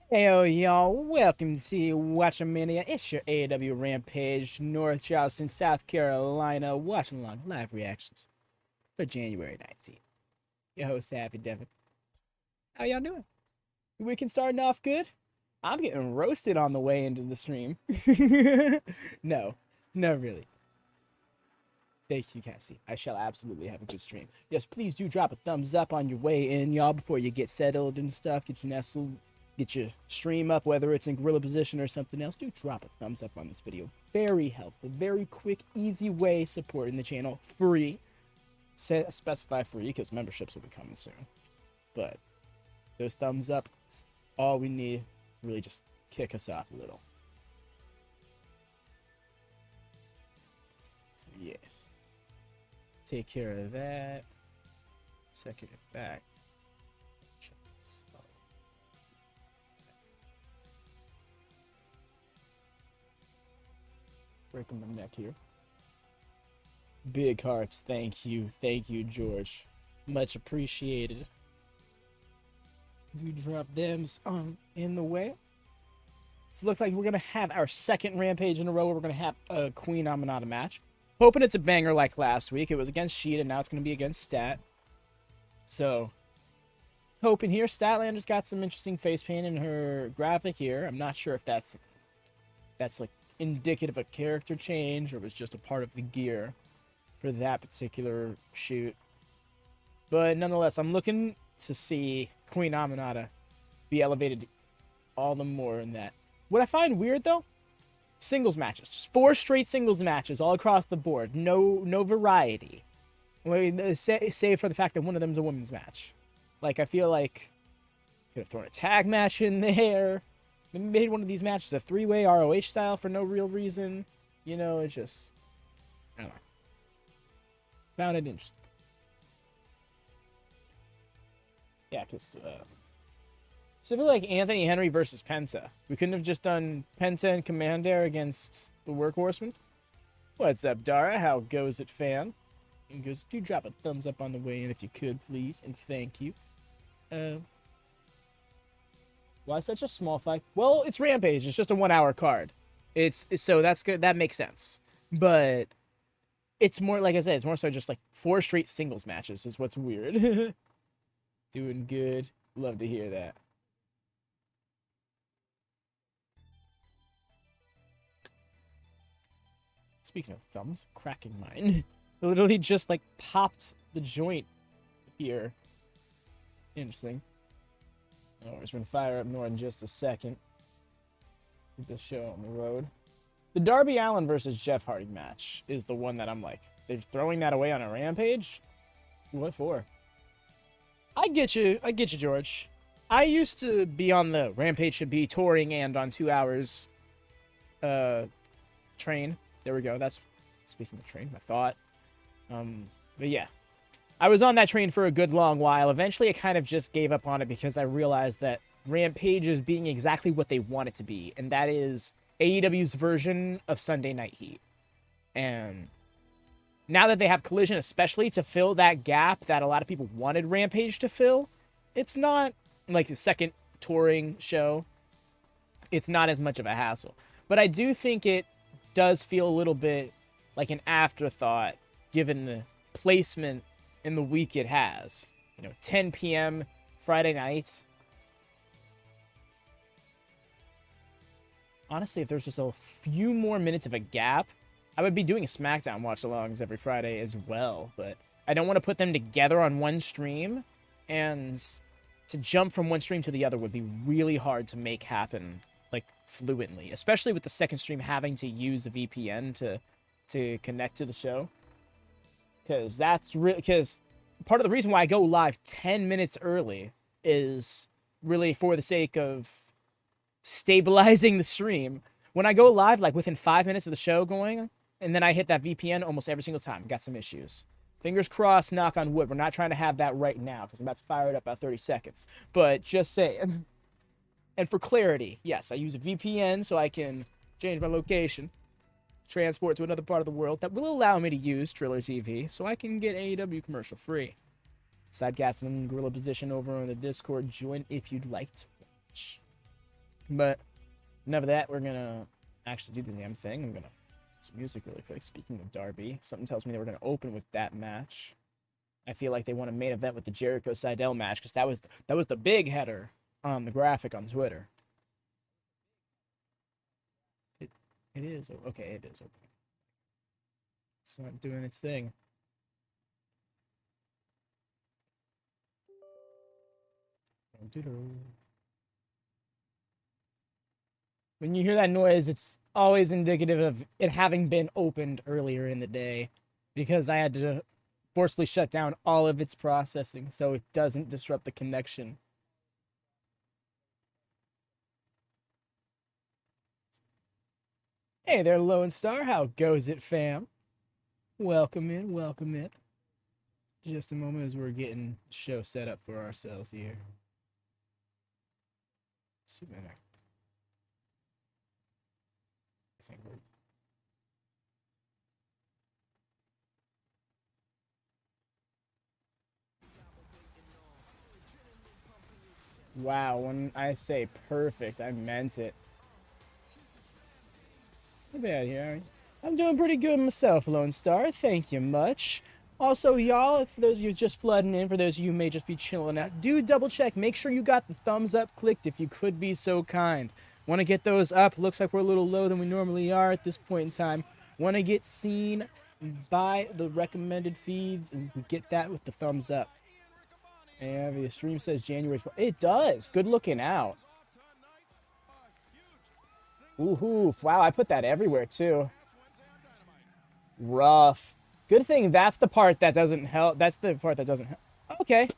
Hey y'all, welcome to WatchaMania. It's your AEW Rampage North Charleston, South Carolina watch-along live reactions for January 19th. Your host, Happy Devin. How y'all doing? The weekend starting off good? I'm getting roasted on the way into the stream. No, no, really. Thank you, Cassie. I shall absolutely have a good stream. Yes, please do drop a thumbs up on your way in, y'all, before you get settled and stuff. Get your nestled, get your stream up, whether it's in gorilla position or something else. Do drop a thumbs up on this video. Very helpful, very quick, easy way supporting the channel. Free. Specify free because memberships will be coming soon. But those thumbs up is all we need to really just kick us off a little. So, yes. Take care of that. Second fact. Check this out. Breaking my neck here. Big hearts. Thank you. Thank you, George. Much appreciated. Do drop them in the way. So it looks like we're going to have our second Rampage in a row where we're going to have a Queen Aminata match. Hoping it's a banger like last week. It was against Sheet, and now it's going to be against Stat. So, hoping here. Statlander's got some interesting face paint in her graphic here. I'm not sure if that's like indicative of a character change or was just a part of the gear for that particular shoot. But nonetheless, I'm looking to see Queen Aminata be elevated all the more in that. What I find weird, though, singles matches. Just 4 straight singles matches all across the board. No variety. Save for the fact that one of them is a women's match. Like, I feel like could have thrown a tag match in there. Maybe made one of these matches a 3-way ROH style for no real reason. You know, it just... I don't know. Found it interesting. Yeah, because... So I feel like Anthony Henry versus Penta. We couldn't have just done Penta and Commander against the Workhorsemen. What's up, Dara? How goes it, fan? And goes, do drop a thumbs up on the way in if you could, please, and thank you. Why such a small fight? Well, it's Rampage. It's just a 1-hour card. It's so that's good. That makes sense. But it's more, like I said, it's more so just like 4 straight singles matches is what's weird. Doing good. Love to hear that. Speaking of thumbs, cracking mine. Literally just like popped the joint here. Interesting. Oh, we're just gonna fire up more in just a second. Get this show on the road. The Darby Allin versus Jeff Hardy match is the one that I'm like, they're throwing that away on a Rampage? What for? I get you, George. I used to be on the Rampage should be touring and on 2 hours train. There we go. That's, speaking of train, my thought. But yeah, I was on that train for a good long while. Eventually, I kind of just gave up on it because I realized that Rampage is being exactly what they want it to be, and that is AEW's version of Sunday Night Heat. And now that they have Collision, especially to fill that gap that a lot of people wanted Rampage to fill, it's not like the second touring show. It's not as much of a hassle. But I do think it does feel a little bit like an afterthought given the placement in the week it has. You know, 10 p.m. Friday night. Honestly, if there's just a few more minutes of a gap, I would be doing SmackDown watch-alongs every Friday as well. But I don't want to put them together on one stream. And to jump from one stream to the other would be really hard to make happen, like, fluently. Especially with the second stream having to use a VPN to connect to the show. Because that's because part of the reason why I go live 10 minutes early is really for the sake of stabilizing the stream. When I go live, like within 5 minutes of the show going, and then I hit that VPN almost every single time. Got some issues. Fingers crossed, knock on wood. We're not trying to have that right now because I'm about to fire it up about 30 seconds. But just saying. And for clarity, yes, I use a VPN so I can change my location, transport to another part of the world that will allow me to use Triller TV so I can get AEW commercial free. Sidecasting in gorilla position over on the Discord. Join if you'd like to watch. But enough of that. We're gonna actually do the damn thing. I'm gonna some music really quick. Speaking of Darby, something tells me they were gonna open with that match. I feel like they want a main event with the Jericho Sydal match because that was the big header on the graphic on Twitter. It is okay. It is open. It's not doing its thing. When you hear that noise, it's always indicative of it having been opened earlier in the day because I had to forcibly shut down all of its processing so it doesn't disrupt the connection. Hey there, Lone Star. How goes it, fam? Welcome in, welcome in. Just a moment as we're getting the show set up for ourselves here. Wow, when I say perfect, I meant it. Not bad here. I'm doing pretty good myself, Lone Star. Thank you much. Also, y'all, for those of you just flooding in, for those of you who may just be chilling out, do double check. Make sure you got the thumbs up clicked if you could be so kind. Want to get those up. Looks like we're a little lower than we normally are at this point in time. Want to get seen by the recommended feeds and get that with the thumbs up. And the stream says January 12th. It does. Good looking out. Woohoo. Wow, I put that everywhere too. Rough. Good thing that's the part that doesn't help. That's the part that doesn't help. Okay.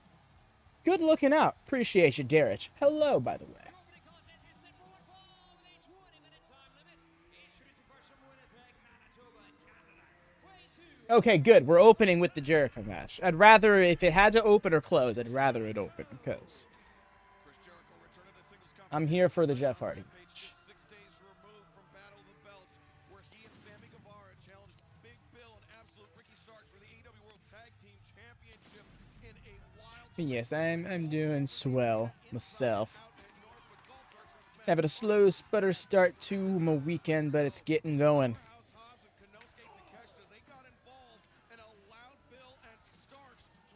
Good looking out. Appreciate you, Derek. Hello, by the way. Okay, good. We're opening with the Jericho match. I'd rather, if it had to open or close, I'd rather it open because I'm here for the Jeff Hardy match. Yes, I'm doing swell myself. Having a slow sputter start to my weekend, but it's getting going.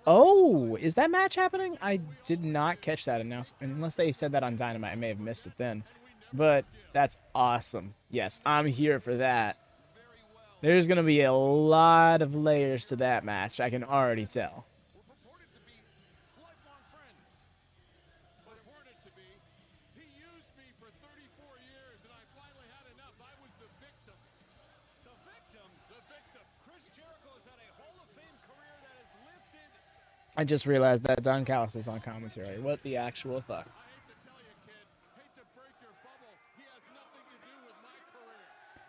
Oh, is that match happening? I did not catch that announcement. Unless they said that on Dynamite, I may have missed it then. But that's awesome. Yes, I'm here for that. There's going to be a lot of layers to that match. I can already tell. I just realized that Don Callis is on commentary. What the actual fuck?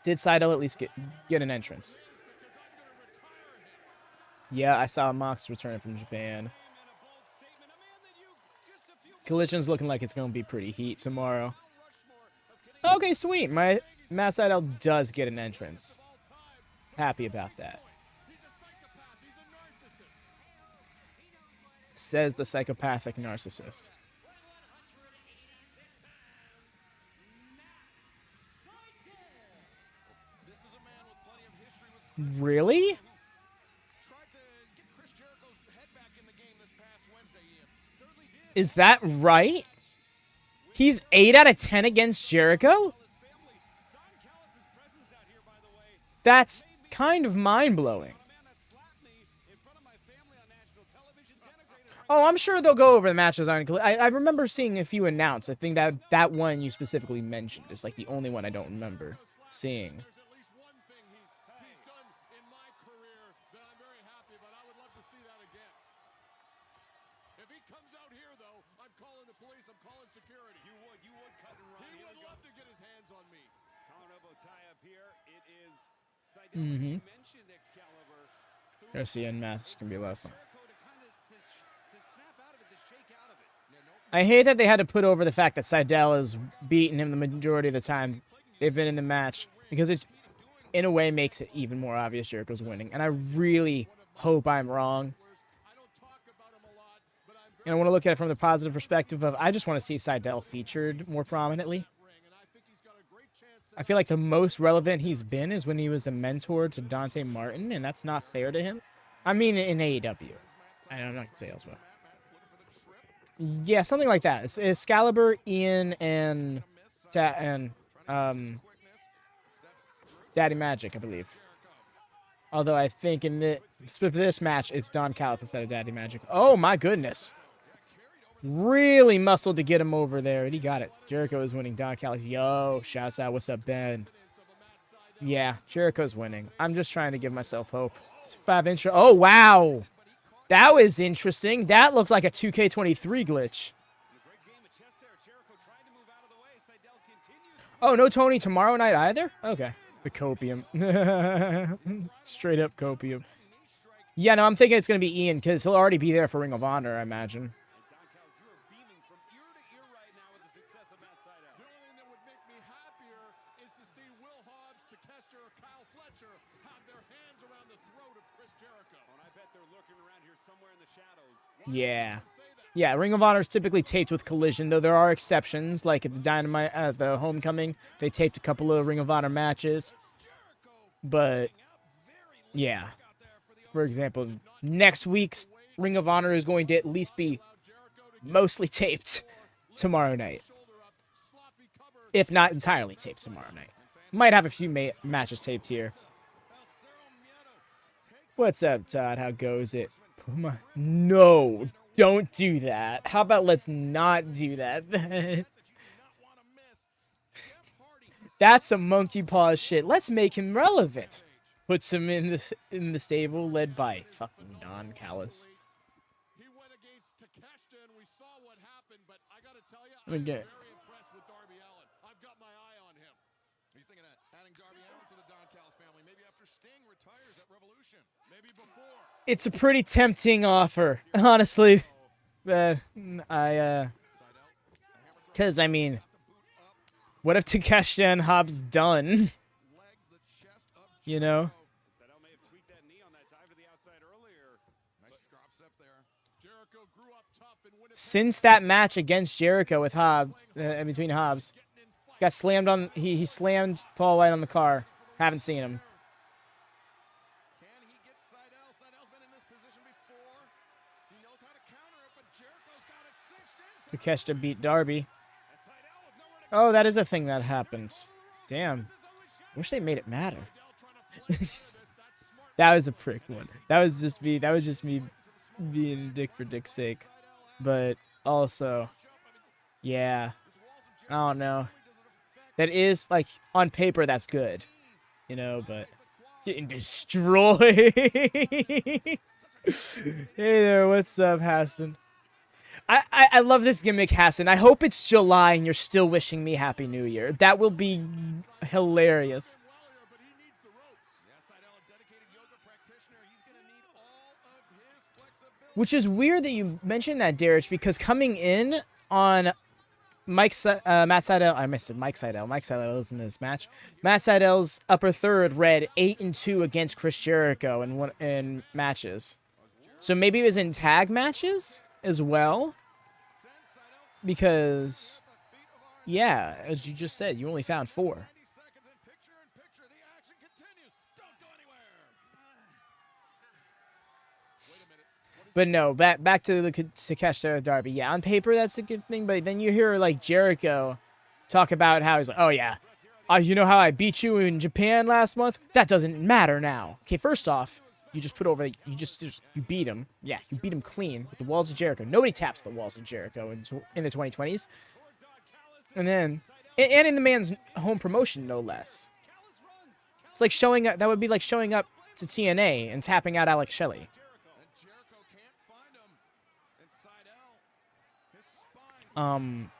Did Sydal at least get an entrance? Yeah, I saw Mox returning from Japan. Collision's looking like it's going to be pretty heat tomorrow. Okay, sweet. My Matt Sydal does get an entrance. Happy about that. Says the psychopathic narcissist. Really? Is that right? He's 8 out of 10 against Jericho? That's kind of mind-blowing. Oh, I'm sure they'll go over the matches on. I remember seeing a few announced. I think that one you specifically mentioned is like the only one I don't remember seeing. Mm-hmm. Garcia and Mathis can be a lot of fun. I hate that they had to put over the fact that Sydal has beaten him the majority of the time they've been in the match, because it, in a way, makes it even more obvious Jericho's winning. And I really hope I'm wrong. And I want to look at it from the positive perspective of I just want to see Sydal featured more prominently. I feel like the most relevant he's been is when he was a mentor to Dante Martin, and that's not fair to him. I mean, in AEW. I don't know what to say elsewhere. Yeah, something like that. It's Excalibur, Ian, and Daddy Magic, I believe. Although I think in this match, it's Don Callis instead of Daddy Magic. Oh, my goodness. Really muscled to get him over there, and he got it. Jericho is winning. Don Callis, yo, shouts out. What's up, Ben? Yeah, Jericho's winning. I'm just trying to give myself hope. It's 5-inch. Oh, wow. That was interesting. That looked like a 2K23 glitch. Oh, no Tony tomorrow night either? Okay. The copium. Straight up copium. Yeah, no, I'm thinking it's going to be Ian because he'll already be there for Ring of Honor, I imagine. Yeah. Yeah, Ring of Honor is typically taped with Collision, though there are exceptions, like at the Dynamite, at the Homecoming, they taped a couple of Ring of Honor matches. But, yeah. For example, next week's Ring of Honor is going to at least be mostly taped tomorrow night. If not entirely taped tomorrow night. Might have a few matches taped here. What's up, Todd? How goes it? Puma? No, don't do that. How about let's not do that? That's some monkey paw shit. Let's make him relevant. Puts him in the stable, led by fucking Don Callis. Let me get. I've got my eye on him. Are you thinking of adding Darby Allin to the Don Callis family? Maybe after Sting retires at Revolution. Maybe before. It's a pretty tempting offer, honestly. Because I mean, what if Takeshita and Hobbs done? You know. Since that match against Jericho with Hobbs, between Hobbs, got slammed on. He slammed Paul White on the car. Haven't seen him. Can he get Sydal? Sydal's been in this position before. He knows how to counter it, but Jericho's got it cinched in. Takeshita beat Darby. Oh, that is a thing that happened. Damn. Wish they made it matter. That was a prick one. That was just me. That was just me being a dick for dick's sake. But also, yeah, I don't know. That is, like, on paper, that's good, you know, but getting destroyed. Hey there, what's up, Hassan? I love this gimmick, Hassan. I hope it's July and you're still wishing me Happy New Year. That will be hilarious. Which is weird that you mentioned that, Derek, because coming in on Matt Sydal, I missed it, Mike Sydal. Mike Sydal was in this match. Matt Sydal's upper third read 8-2 against Chris Jericho in matches. So maybe it was in tag matches as well. Because, yeah, as you just said, you only found 4. But no, back to the Takeshita Darby. Yeah, on paper that's a good thing, but then you hear like Jericho talk about how he's like, "Oh yeah, you know how I beat you in Japan last month? That doesn't matter now." Okay, first off, you just put over, you beat him. Yeah, you beat him clean with the walls of Jericho. Nobody taps the walls of Jericho in the 2020s. And then, and in the man's home promotion, no less. It's like showing up. That would be like showing up to TNA and tapping out Alex Shelley. And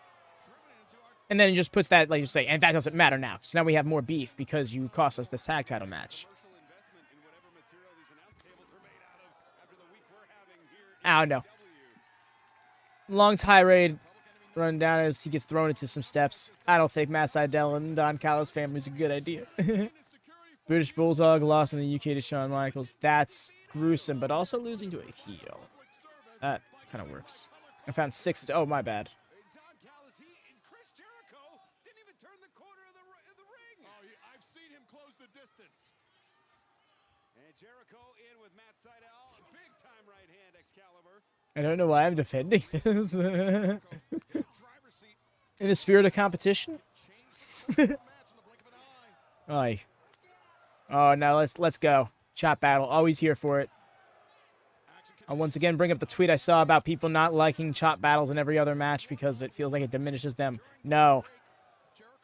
then it just puts that, like you say, and that doesn't matter now. So now we have more beef because you cost us this tag title match. I don't know. Long tirade run down as he gets thrown into some steps. I don't think Matt Sydal and Don Callis family is a good idea. British Bulldog lost in the UK to Shawn Michaels. That's gruesome, but also losing to a heel. That kind of works. I found 6. Oh, my bad. turn the corner of the ring. Oh, I've seen him close the distance. And Jericho in with Matt Sydal. Big time right hand, Excalibur. I don't know why I'm defending this. In the spirit of competition. Aye. Oh, now let's go. Chop battle. Always here for it. I'll once again bring up the tweet I saw about people not liking chop battles in every other match because it feels like it diminishes them. No.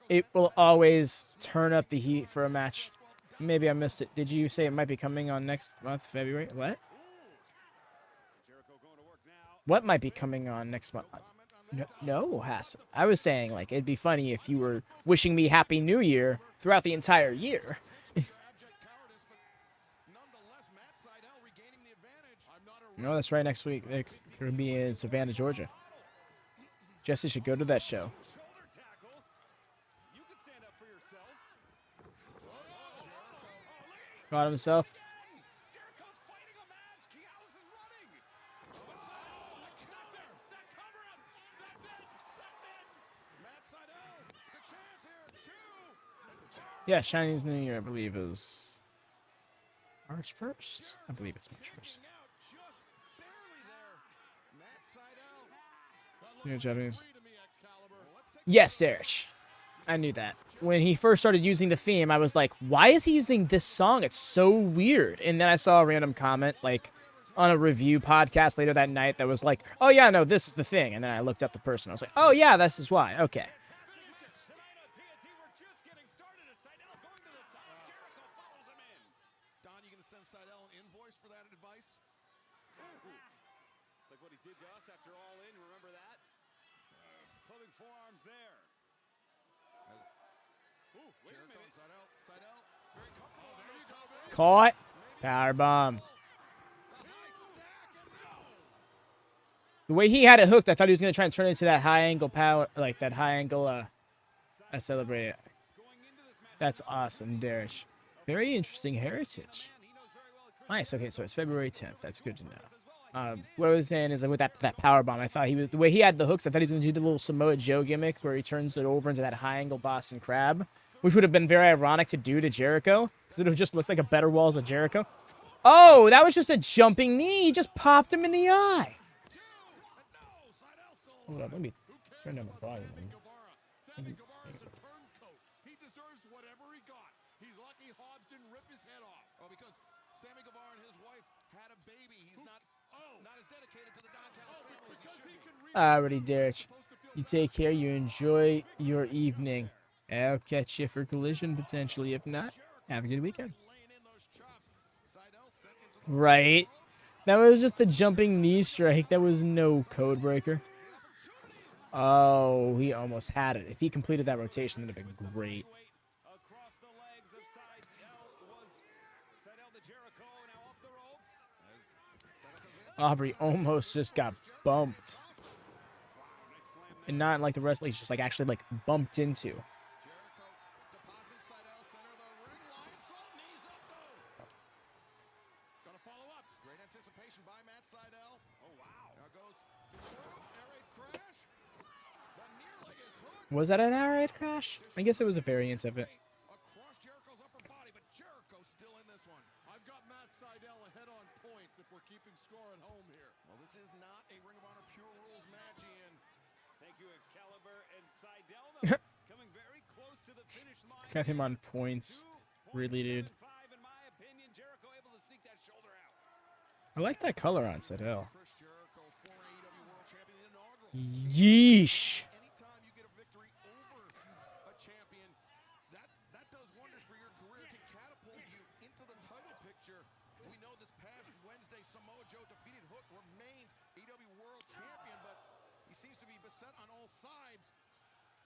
It will always turn up the heat for a match. Maybe I missed it. Did you say it might be coming on next month, February? What? What might be coming on next month? No, Hassan. I was saying, like, it'd be funny if you were wishing me Happy New Year throughout the entire year. No, that's right. Next week, it's going to be in Savannah, Georgia. Jesse should go to that show. Caught himself. Yeah, Chinese New Year, I believe, is March 1st. I believe it's March 1st. Yeah, Japanese. Yes, Eric. I knew that. When he first started using the theme, I was like, why is he using this song? It's so weird. And then I saw a random comment, like, on a review podcast later that night that was like, oh, yeah, no, this is the thing. And then I looked up the person. I was like, oh, yeah, this is why. Okay. Like what he did to us after Allin, remember that? Clubbing forearms there. Ooh, wait a minute. Sydal, very comfortable. Caught. Powerbomb. The way he had it hooked, I thought he was going to try and turn it into that high angle power, like that high angle, I celebrate it. That's awesome, Derek. Very interesting heritage. Nice. Okay, so it's February 10th. That's good to know. What I was saying is, like, with that power bomb, I thought he was, the way he had the hooks, I thought he was going to do the little Samoa Joe gimmick where he turns it over into that high angle Boston Crab, which would have been very ironic to do to Jericho because it would have just looked like a better Walls of Jericho. Oh, that was just a jumping knee. He just popped him in the eye. Hold on, let me turn down the volume. Alrighty, Derek. You take care. You enjoy your evening. I'll catch you for Collision, potentially. If not, have a good weekend. Right. That was just the jumping knee strike. That was no code breaker. Oh, he almost had it. If he completed that rotation, that would have been great. Aubrey almost just got bumped. And not like the wrestling, he's just like actually like bumped into. Was that an air raid crash? I guess it was a variant of it. Across Jericho's upper body, but Jericho still in this one. I've got Matt Sydal ahead on points if we're keeping score at home here. Well, this is not a Ring of Honor Pure Rules match, Ian. Thank you, Excalibur and Sydal, coming very close to the finish line. Got him on points. Really, dude. In my opinion, Jericho able to sneak that shoulder out. I like that color on Sydal. Yeesh. Samoa Joe defeated Hook, remains AEW World Champion, but he seems to be beset on all sides.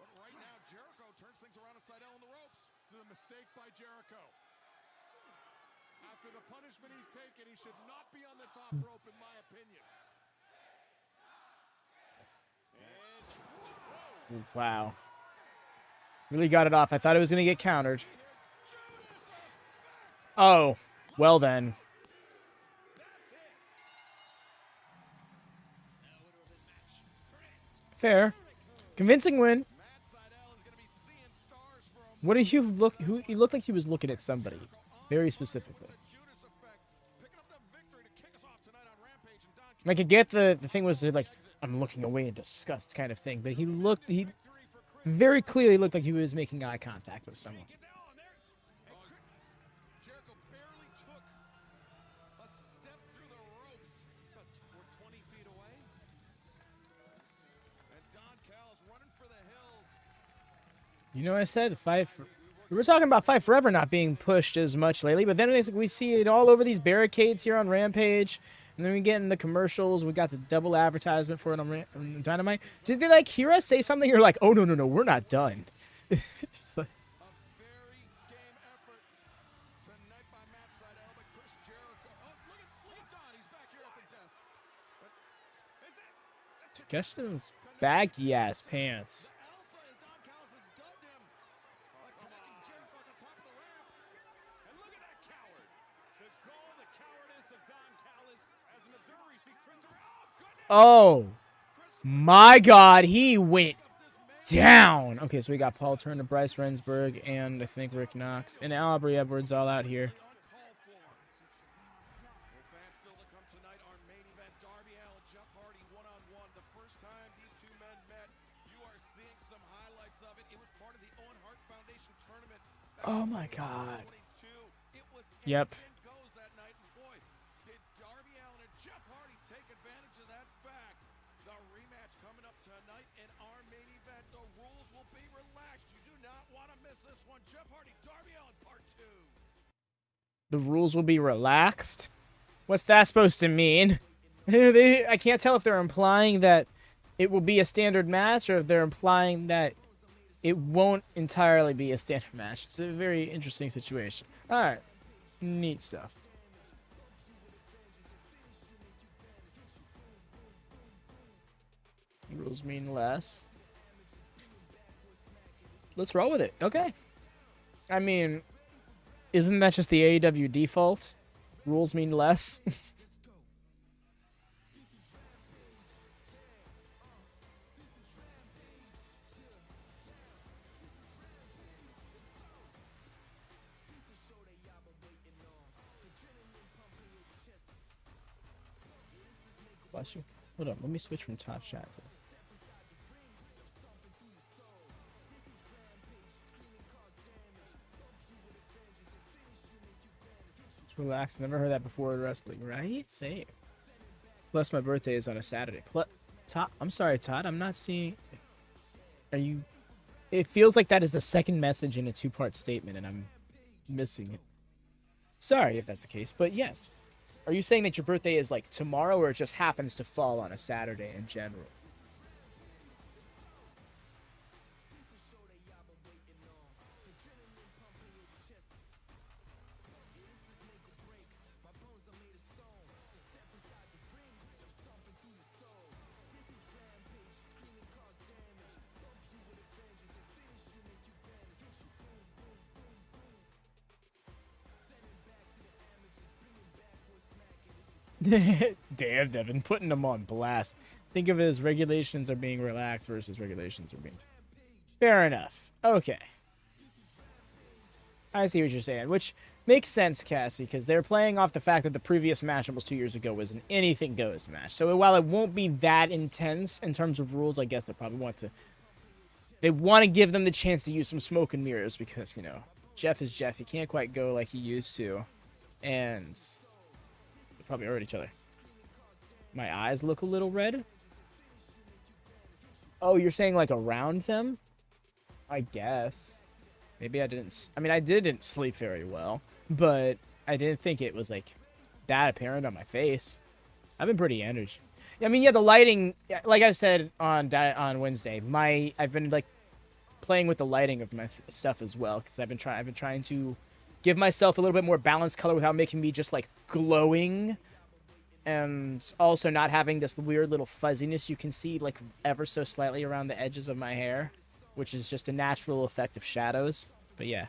But right now, Jericho turns things around with Sydal on the ropes. This is a mistake by Jericho. After the punishment he's taken, he should not be on the top rope, in my opinion. Wow. Really got it off. I thought it was going to get countered. Oh, well then. Fair. Convincing win. Matt Sydal is going to be seeing stars What did you look? Who? He looked like he was looking at somebody, very specifically. Like I get the thing was like I'm looking away in disgust kind of thing, but he very clearly looked like he was making eye contact with someone. Jericho barely took a step through the ropes. We're 20 feet away. And Don Callis running for the hills. You know what I said? The fight. We were talking about Fight Forever not being pushed as much lately, but then we see it all over these barricades here on Rampage. And then we get in the commercials. We got the double advertisement for it on Dynamite. Did they like hear us say something? You're like, oh no, we're not done. It's like, A very game effort tonight by Matt Sydal, but Chris Jericho. Oh, look at Don. He's back here at the desk. But is it? Suggestions baggy ass pants. Alpha as Don Callis has dubbed him. Attacking Jericho at the top of the ramp. And look at that coward. The goal, the cowardice of Don Callis. As an observer, you see Chris. Oh, goodness. Oh my God, he went down. Okay, so we got Paul Turner, Bryce Rensburg, and I think Rick Knox and Aubrey Edwards all out here. Uncalled for. Well, fans still to come tonight. Our main event, Darby Allin, Jeff Hardy, one-on-one. The first time these two men met, you are seeing some highlights of it. It was part of the Owen Hart Foundation tournament. Oh my God. 22. It was Yep. goes that night, and boy, did Darby Allin and Jeff Hardy take advantage of that fact. The rematch coming up tonight in our main event. The rules will be relaxed. You do not want to miss this one. Jeff Hardy, Darby Allin, part 2. The rules will be relaxed. What's that supposed to mean? I can't tell if they're implying that it will be a standard match or if they're implying that it won't entirely be a standard match. It's a very interesting situation. All right. Neat stuff. Rules mean less. Let's roll with it. Okay. I mean, isn't that just the AEW default? Rules mean less. Bless you. Hold up, let me switch from top chat to... Just relax. Never heard that before in wrestling, right? Same. Plus, my birthday is on a Saturday. Todd, I'm sorry, Todd. I'm not seeing... Are you... It feels like that is the second message in a two-part statement, and I'm missing it. Sorry if that's the case, but yes. Are you saying that your birthday is like tomorrow, or it just happens to fall on a Saturday in general? Damn, Devin, putting them on blast. Think of it as regulations are being relaxed versus regulations are being... Fair enough. Okay. I see what you're saying, which makes sense, Cassie, because they're playing off the fact that the previous match almost 2 years ago was an anything goes match. So while it won't be that intense in terms of rules, I guess they probably want to... They want to give them the chance to use some smoke and mirrors because, you know, Jeff is Jeff. He can't quite go like he used to. And... Probably hurt each other. My eyes look a little red. Oh, you're saying like around them? I guess. Maybe I didn't... I mean, I didn't sleep very well. But I didn't think it was like that apparent on my face. I've been pretty energy. I mean, yeah, the lighting... Like I said on Wednesday, I've been like playing with the lighting of my stuff as well. Because I've been trying to... give myself a little bit more balanced color without making me just like glowing, and also not having this weird little fuzziness you can see like ever so slightly around the edges of my hair, which is just a natural effect of shadows. But yeah.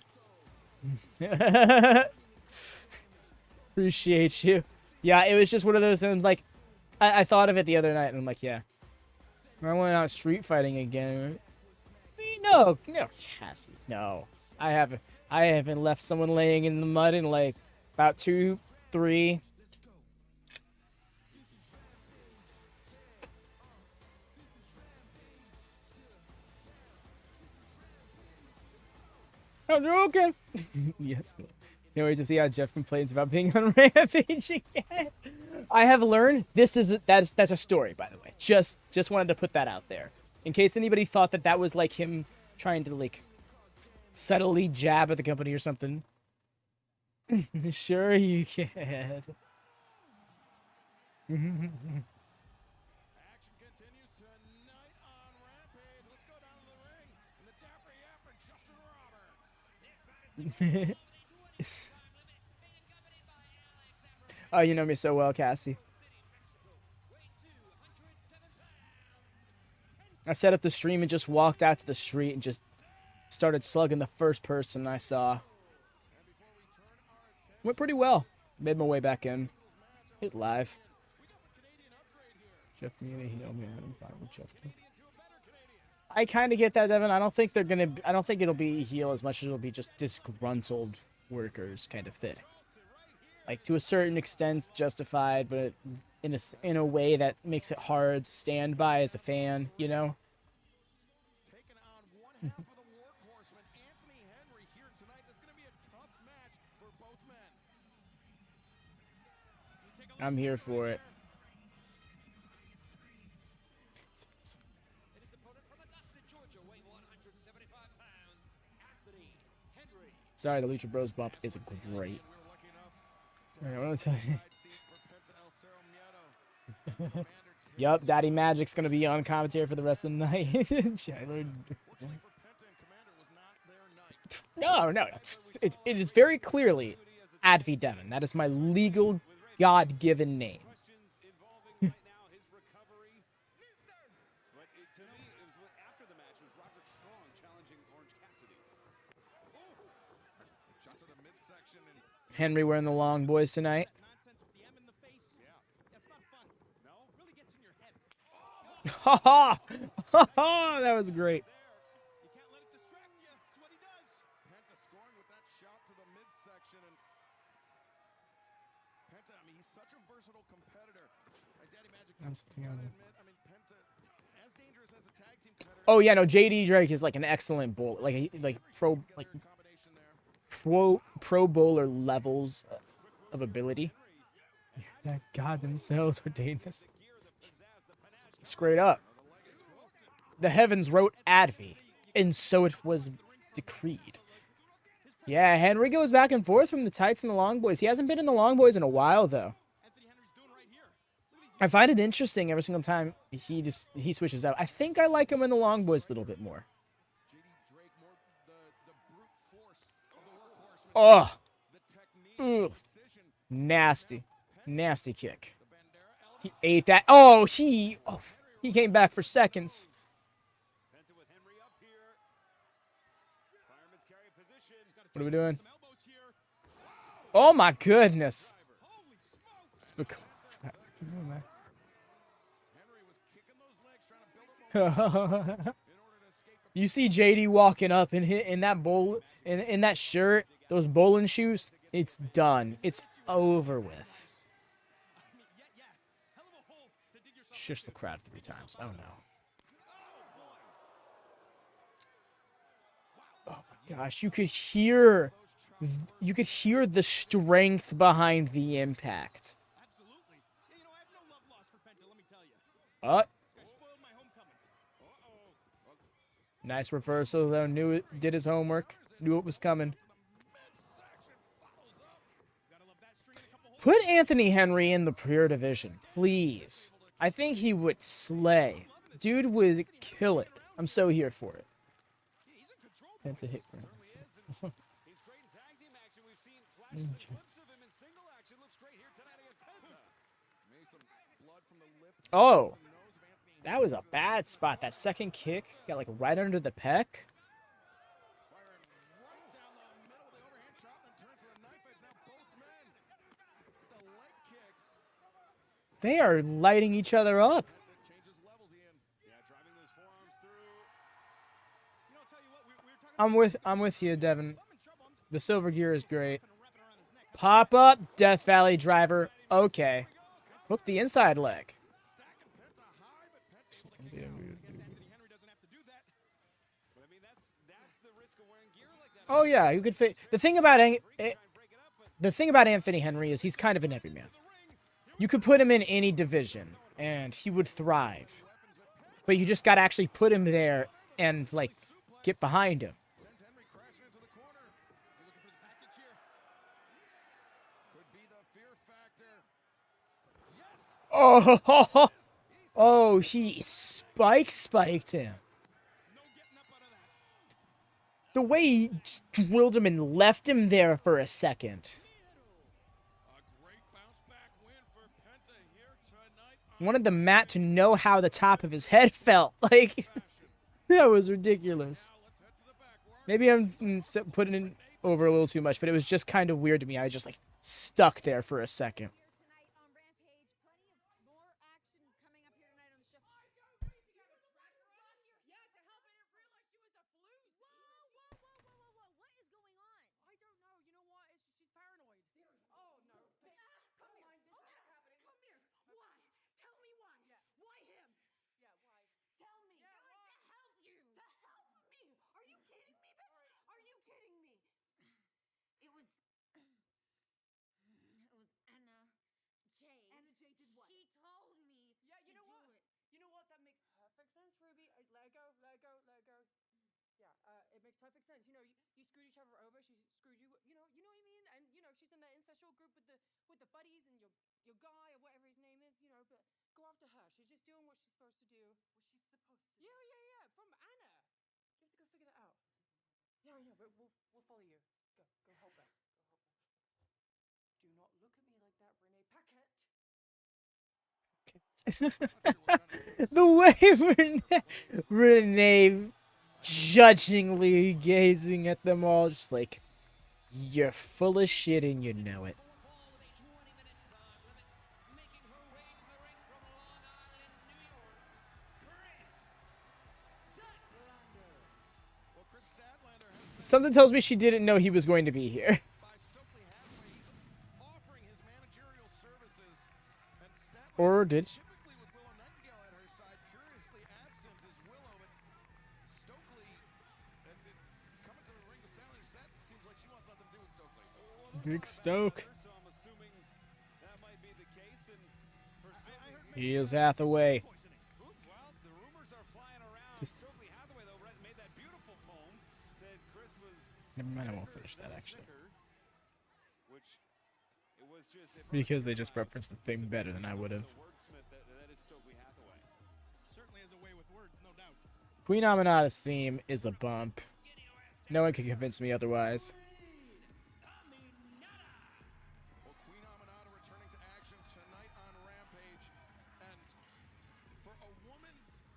Appreciate you. Yeah, it was just one of those things like I thought of it the other night and I'm like, yeah. I went out street fighting again. No, Cassie, no. I haven't left someone laying in the mud in like about 2, 3. I'm joking. Yes. Can't wait to see how Jeff complains about being on Rampage again. I have learned that's a story, by the way. Just wanted to put that out there in case anybody thought that was like him trying to like subtly jab at the company or something. Sure you can. Action continues tonight on Rampage. Let's go down to the ring. And the dapper yapper, Justin Roberts. Oh, you know me so well, Cassie. I set up the stream and just walked out to the street and just started slugging the first person I saw. Went pretty well. Made my way back in. Hit live. Jeff Miedo, he don't I'm fine with Jeff. I kind of get that, Devin. I don't think it'll be heel as much as it'll be just disgruntled workers kind of thing. Like to a certain extent justified, but in a way that makes it hard to stand by as a fan, you know? Taking on one half of the workhorsemen, Anthony Henry here tonight. This is going to be a tough match for both men. I'm here for it. Sorry, the Lucha Bros bump is great. I want to tell you. Yup, Daddy Magic's gonna be on commentary for the rest of the night. No. It is very clearly Advi Devon. That is my legal, God-given name. Henry wearing the long boys tonight. Ha ha! Ha ha! That was great. You can't let it distract you. That's what he does. Penta scoring with that shot to the midsection. And Penta, I mean, he's such a versatile competitor. Like Daddy Magic, That's the thing. admit, I mean, Penta, as dangerous as a tag team competitor. Oh yeah, no, JD Drake is like an excellent bowler, pro bowler levels of ability. That God themselves ordained this. Straight up. The heavens wrote Advi, and so it was decreed. Yeah, Henry goes back and forth from the tights and the long boys. He hasn't been in the long boys in a while, though. I find it interesting every single time he switches out. I think I like him in the long boys a little bit more. Oh, ugh. Nasty kick. He ate that. Oh, he came back for seconds. What are we doing? Oh my goodness. You see JD walking up in that bowl in that shirt, those bowling shoes. It's done. It's over with. Shush the crowd 3 times. Oh no. Oh my gosh, you could hear the strength behind the impact. Nice reversal though. Did his homework. Knew it was coming. Put Anthony Henry in the Premier Division, please. I think he would slay. Dude would kill it. I'm so here for it. Penta hit. Oh, that was a bad spot. That second kick got like right under the pec. They are lighting each other up. I'm with you, Devin. The silver gear is great. Pop up, Death Valley driver. Okay. Hook the inside leg. Oh yeah, you could fit. The thing about Anthony Henry is he's kind of an everyman. You could put him in any division and he would thrive. But you just got to actually put him there and like get behind him. Oh, oh, he spiked him. The way he drilled him and left him there for a second. Wanted the mat to know how the top of his head felt. Like, that was ridiculous. Maybe I'm putting it over a little too much, but it was just kind of weird to me. I just, like, stuck there for a second. Perfect sense. You know, you screwed each other over. She screwed you. You know what I mean? And you know, she's in that incestual group with the buddies and your guy or whatever his name is. You know, but go after her. She's just doing what she's supposed to do. What she's supposed to. Yeah. From Anna. You have to go figure that out. Yeah, I know, but we'll follow you. Go help her. Do not look at me like that, Renee Paquette. The way Renee judgingly gazing at them all, just like, you're full of shit and you know it. Something tells me she didn't know he was going to be here. Or did she? Big Stoke. He is Hathaway. Never mind, I won't finish that actually. Because they just referenced the thing better than I would have. Queen Aminata's theme is a bump. No one can convince me otherwise. Queen Aminata returning to action tonight on Rampage, and for a woman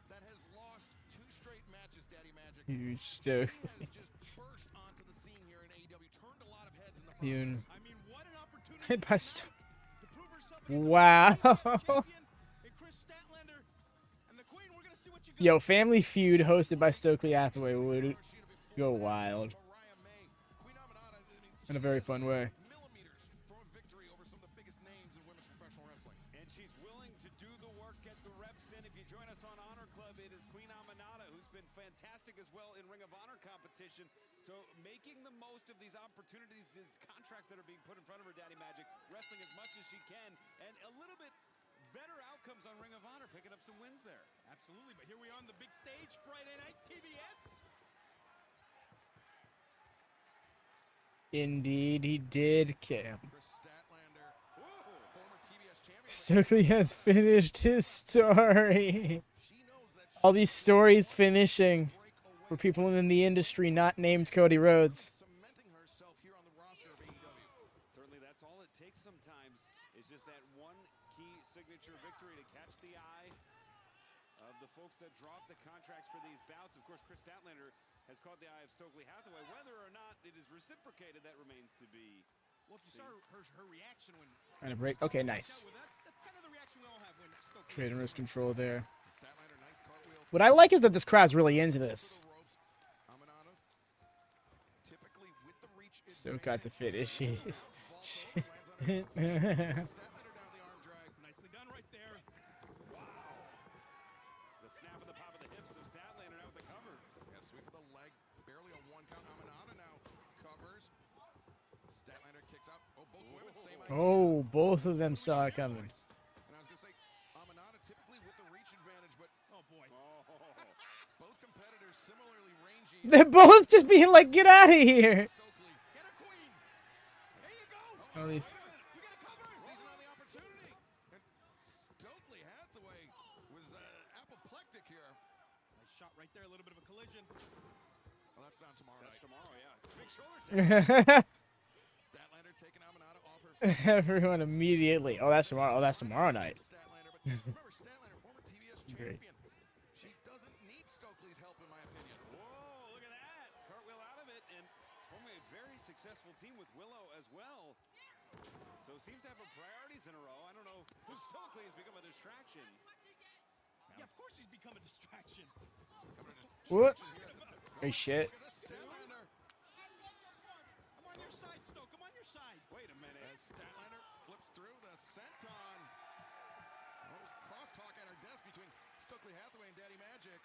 that has lost 2 straight matches, Daddy Magic, Huge Stoke. she has just burst onto the scene here in AEW, turned a lot of heads in the process. I mean, what an opportunity Hit by Stoke. to prove herself Wow. and Kris Statlander and the Queen. We're gonna see what you got. Yo, Family Feud hosted by Stokely Hathaway would go wild. In a very fun way. Millimeters from a victory over some of the biggest names in women's professional wrestling. And she's willing to do the work, get the reps in. If you join us on Honor Club, it is Queen Aminata, who's been fantastic as well in Ring of Honor competition. So making the most of these opportunities, is contracts that are being put in front of her, Daddy Magic, wrestling as much as she can, and a little bit better outcomes on Ring of Honor, picking up some wins there. Absolutely, but here we are on the big stage, Friday night, TBS. Indeed, he did, Cam. Kris Statlander, former TBS champion. Stokely has finished his story. She knows that All these stories finishing for people in the industry not named Cody Rhodes. cementing herself here on the roster of AEW. Certainly that's all it takes sometimes, is just that one key signature victory to catch the eye of the folks that drop the contracts for these bouts. Of course, Kris Statlander has caught the eye of Stokely Hathaway. Whether or not it is reciprocated, that remains to be. Well, if you saw her reaction when Trying to break. Okay, nice. that's kind of the reaction we all have when Stokely Trade and risk control there. Statlander, nice cartwheel What I like is that this crowd's really into this. through the ropes. Aminata reach Still got the finish. She's. Statlander down the arm drag. Nicely done right there. The snap of the pop of the hips of Statlander now with the cover. Yeah, sweep of the leg. Barely a one count. Aminata now covers. Statlander kicks out. Oh, both women, same idea. Oh, both of them saw it coming. And I was going to say, Aminata typically with the reach advantage, but Oh boy. both competitors similarly rangy. They're both just being like, get out of here. Stokely. Get a queen. There you go. At least. You got to cover. Seizing on the opportunity. And Stokely Hathaway was apoplectic here. Nice shot right there. A little bit of a collision. Well, that's not tomorrow That's night. tomorrow, yeah. Big shoulders. Statlander taking Aminata off her. Everyone immediately. Oh, that's tomorrow. Oh, that's tomorrow night. Statlander, but remember, Statlander, former TBS Great. champion. She doesn't need Stokely's help, in my opinion. Whoa, look at that. Cartwheel out of it, and forming a very successful team with Willow as well. So seems to have her priorities in a row. I don't know who Stokely has become a distraction. Yeah, of course he's become a distraction. What? Hey, shit. Look at this, Statlander. I'm on your side, Stoke. I'm on your side. Wait a minute. As Statlander flips through the senton. Crosstalk at her desk between Stokely Hathaway and Daddy Magic.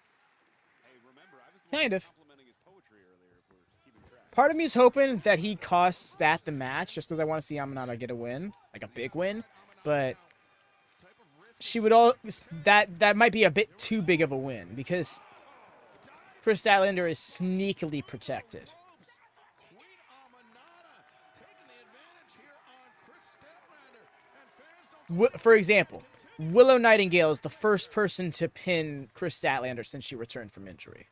Hey, remember, I was the Kind one of. complimenting his poetry earlier, if we're keeping track. Part of me is hoping that he costs Stat the match just because I want to see Aminata get a win, like a big win. But Type of risk. she would all that might be a bit too big of a win because Kris Statlander is sneakily protected. Queen Aminata taking the advantage here on Kris Statlander. And fans don't For example, Willow Nightingale is the first person to pin Kris Statlander since she returned from injury.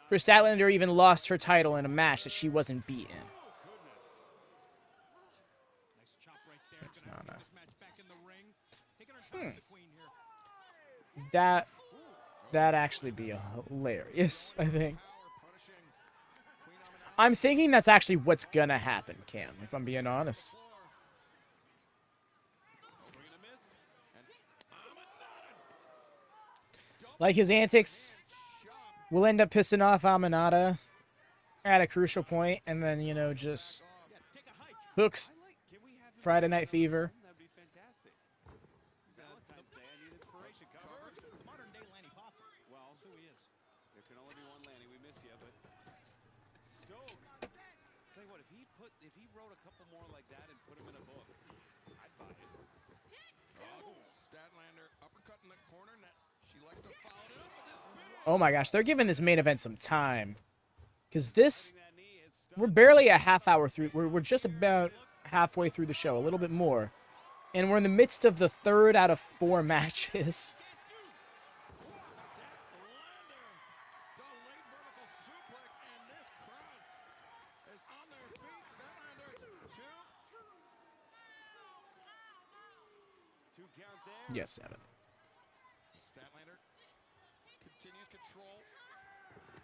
Kris Statlander even lost her title in a match that she wasn't beaten. Nice chop right there. That's Gonna have to not get this match back in the ring. Taking her time with the queen here. That actually be hilarious, I think. power punishing Queen Aminata. I'm thinking that's actually what's gonna happen, Cam, if I'm being honest. Swing and a miss. Like his antics will end up pissing off Aminata at a crucial point, and then, you know, just Take a hike. hooks Can we have him Friday Night Fever. That'd be fantastic. Valentine's Day, I need inspiration. Cover. The modern day Lanny Poffo. Well, That's who he is. there can only be one Lanny. We miss you, but Stoke. Tell you what, if he wrote a couple more like that and put him in a book, I'd buy it. Statlander uppercut in the corner net. She likes to follow it up with this big Oh my gosh, they're giving this main event some time. Because this, That knee is we're barely a half hour through. We're just about halfway through the show, a little bit more. And we're in the midst of the 3rd out of 4 matches. delayed vertical suplex, and this crowd is on their feet. Statlander, two count there. Yes, 7. Statlander continues control.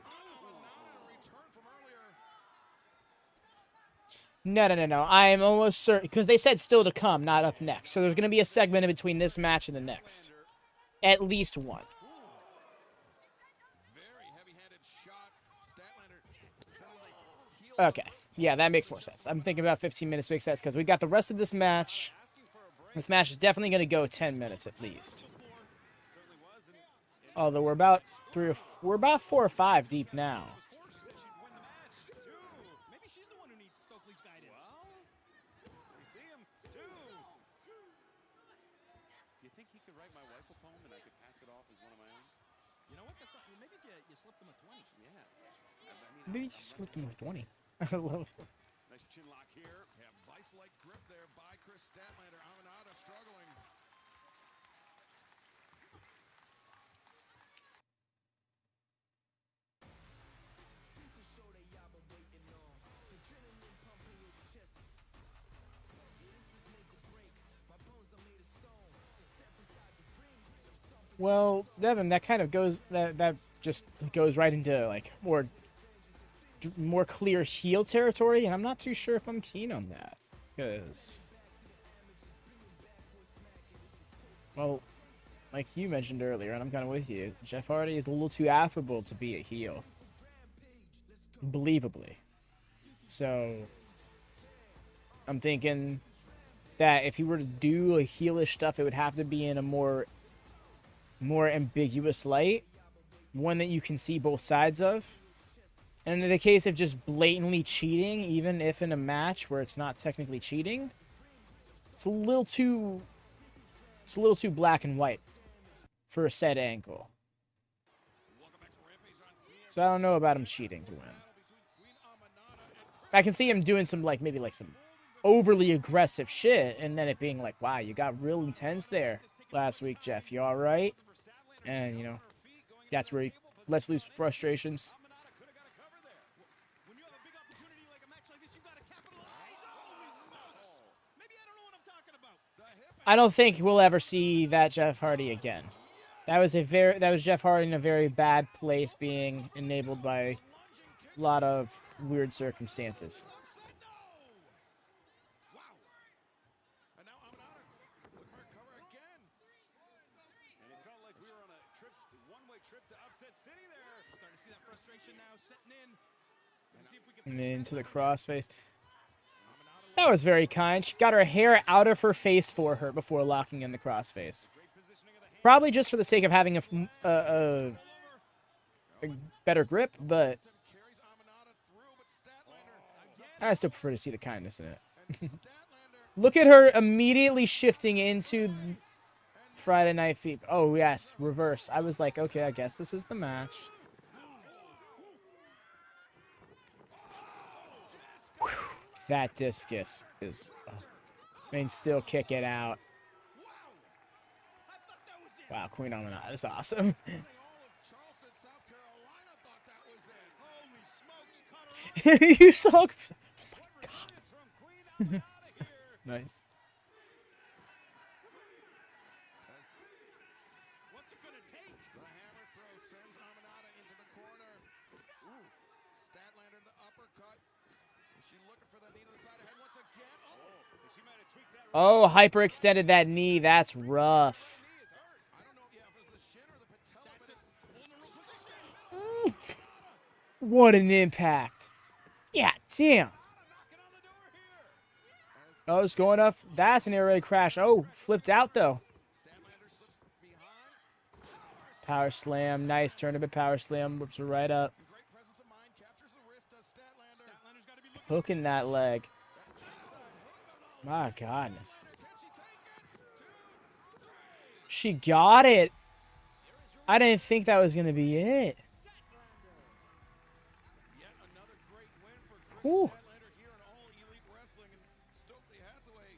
Aminata return from earlier. No. I am almost certain, because they said still to come, not up next. So there's going to be a segment in between this match and the next. At least one. Very heavy-handed shot. Statlander suddenly heel. Okay. Yeah, that makes more sense. I'm thinking about 15 minutes makes sense, because we got the rest of this match. This match is definitely going to go 10 minutes at least. Certainly was. And Although we're about 4 or 5 deep now. she said she'd win the match. Two. Maybe she's the one who needs Stokely's guidance. Well, we see him. Two. Do you think he could write my wife a poem and I could pass it off as one of my own? You know what? That's not, maybe if you slipped him a 20. Yeah. Maybe he slipped him with 20. I love it. Nice chin lock here. Yeah, vice-like grip there by Kris Statlander. Aminata struggling. Well, Devin, that kind of goes that just goes right into like more clear heel territory, and I'm not too sure if I'm keen on that because, well, like you mentioned earlier, and I'm kind of with you, Jeff Hardy is a little too affable to be a heel. Believably. So I'm thinking that if he were to do a heelish stuff, it would have to be in a more ambiguous light, one that you can see both sides of. And in the case of just blatantly cheating, even if in a match where it's not technically cheating, it's a little too black and white for a set angle. So I don't know about him cheating to win. I can see him doing some maybe some overly aggressive shit, and then it being like, wow, you got real intense there last week, Jeff. You all right? And, you know, that's where he lets loose frustrations. I don't think we'll ever see that Jeff Hardy again. That was Jeff Hardy in a very bad place, being enabled by a lot of weird circumstances. And now Aminata looking for a cover again. And it felt like we were on a trip, one-way trip to Upset City there. Starting to see that frustration now setting in. And then into the crossface. That was very kind. She got her hair out of her face for her before locking in the crossface. Probably just for the sake of having a better grip, but I still prefer to see the kindness in it. Look at her immediately shifting into Friday Night Fever. Oh, yes, reverse. I was like, okay, I guess this is the match. Whew, that discus is... I mean, still kick it out. Wow, Queen Aminata is awesome. You saw... Oh my god. Nice. What's it gonna take? The hammer throw sends Aminata into the corner. Ooh, Statlander the uppercut. Is she looking for the knee to the side of the head once again? Oh, she might have tweaked that. Oh, hyperextended that knee. That's rough. I don't know, yeah, if it was the shin or the patella, but What an impact. Yeah, damn. Oh, it's going up. That's an air raid crash. Oh, flipped out, though. Power slam. Nice. Turn a bit power slam. Whips her right up. Hooking that leg. My goodness. She got it. I didn't think that was going to be it. yet another great win for Kris Ooh. Statlander here in All Elite Wrestling, and Stokely Hathaway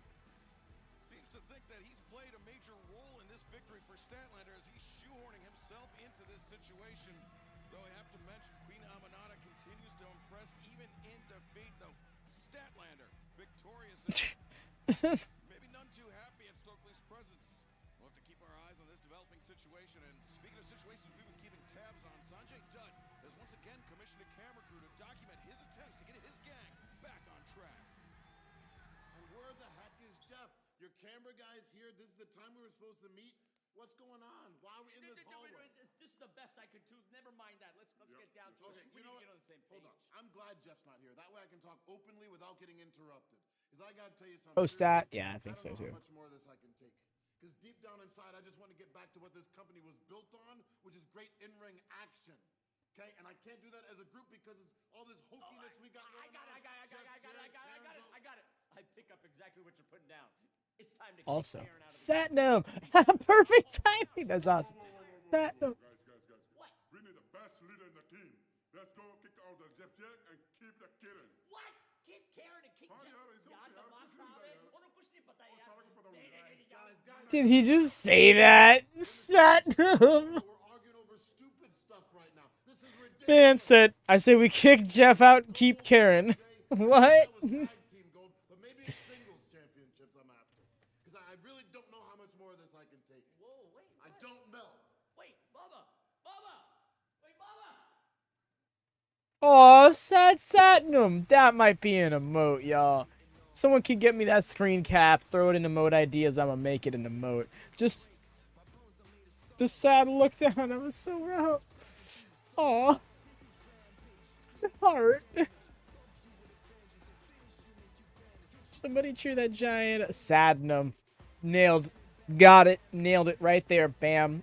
seems to think that he's played a major role in this victory for Statlander as he's shoehorning himself into this situation. Though I have to mention, Queen Aminata continues to impress even in defeat, though. Statlander victorious. Maybe none too happy in Stokely's presence. We'll have to keep our eyes on this developing situation. And speaking of situations we've been keeping tabs on, Sanjay Dutt has once again commissioned a camera crew to document his attempts to get his gang back on track. And where the heck is Jeff? Your camera guy's here. This is the time we were supposed to meet. What's going on? Why are we in this hallway? This is the best I could do. Never mind that. Let's get down to Okay, it. you We know need what? to get on the same Hold page. on. I'm glad Jeff's not here. That way I can talk openly without getting interrupted. Because I gotta tell you something. Oh, stat? Yeah, I think so, don't know too. how much more of this I can take. Because deep down inside, I just want to get back to what this company was built on, which is great in-ring action. Okay? And I can't do that as a group because it's all this hokiness we got going on. I got it. I pick up exactly what you're putting down. It's time to Also, kick Aaron out of the Satnam. Perfect timing. That's awesome. Satnam. Guys. We need the best leader in the team. Let's go kick out the Jeff Jack and keep the Kieran. What? Keep Karen and keep हाँ Jeff. यार, ऐसा यार होता है, तमाशा कुछ नहीं है। होता उन्हें कुछ नहीं पता यार। सारा को पता होगा। Guys. Did he just say that? Satnam. We're arguing over stupid stuff right now. This is ridiculous. Man said, I say we kick Jeff out and keep Karen. What? That was tag team gold, but maybe it's singles championships I'm after. Because I really don't know how much more of this I can take. Whoa, wait. I don't know. Wait, Bubba. Wait, Bubba. Oh, sad Satnam. That might be an emote, y'all. Someone can get me that screen cap, throw it in emote ideas, I'm gonna make it an emote. Just the sad look down, I was so rough. Aw. Heart. Somebody cheer that giant. Sadnum. Nailed. Got it. Nailed it right there. Bam.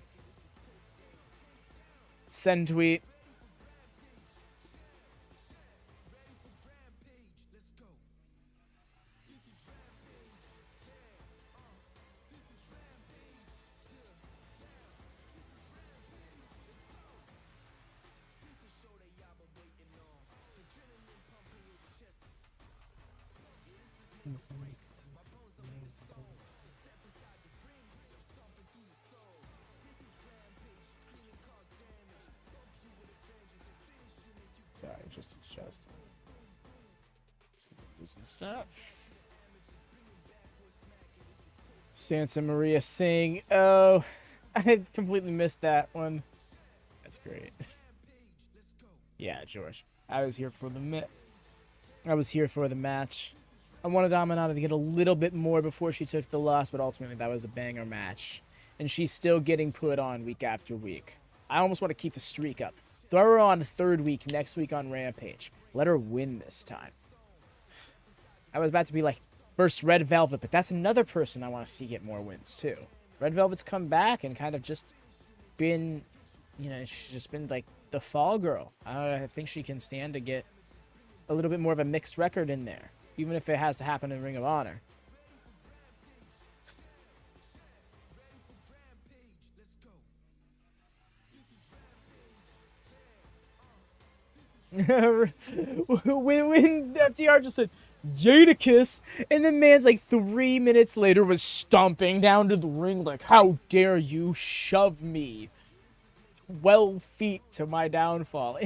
Send tweet. Sorry, just adjusting. Some stuff. Santa Maria sing. Oh, I had completely missed that one. That's great. Yeah, George. I was here for the match. I wanted Aminata to get a little bit more before she took the loss, but ultimately that was a banger match. And she's still getting put on week after week. I almost want to keep the streak up. Throw her on the third week, next week on Rampage. Let her win this time. I was about to be like, versus Red Velvet, but that's another person I want to see get more wins, too. Red Velvet's come back and kind of just been, you know, she's just been like the fall girl. I think she can stand to get a little bit more of a mixed record in there, even if it has to happen in Ring of Honor. when FTR just said Jadakiss, and the man's like 3 minutes later was stomping down to the ring like, how dare you shove me 12 feet to my downfall.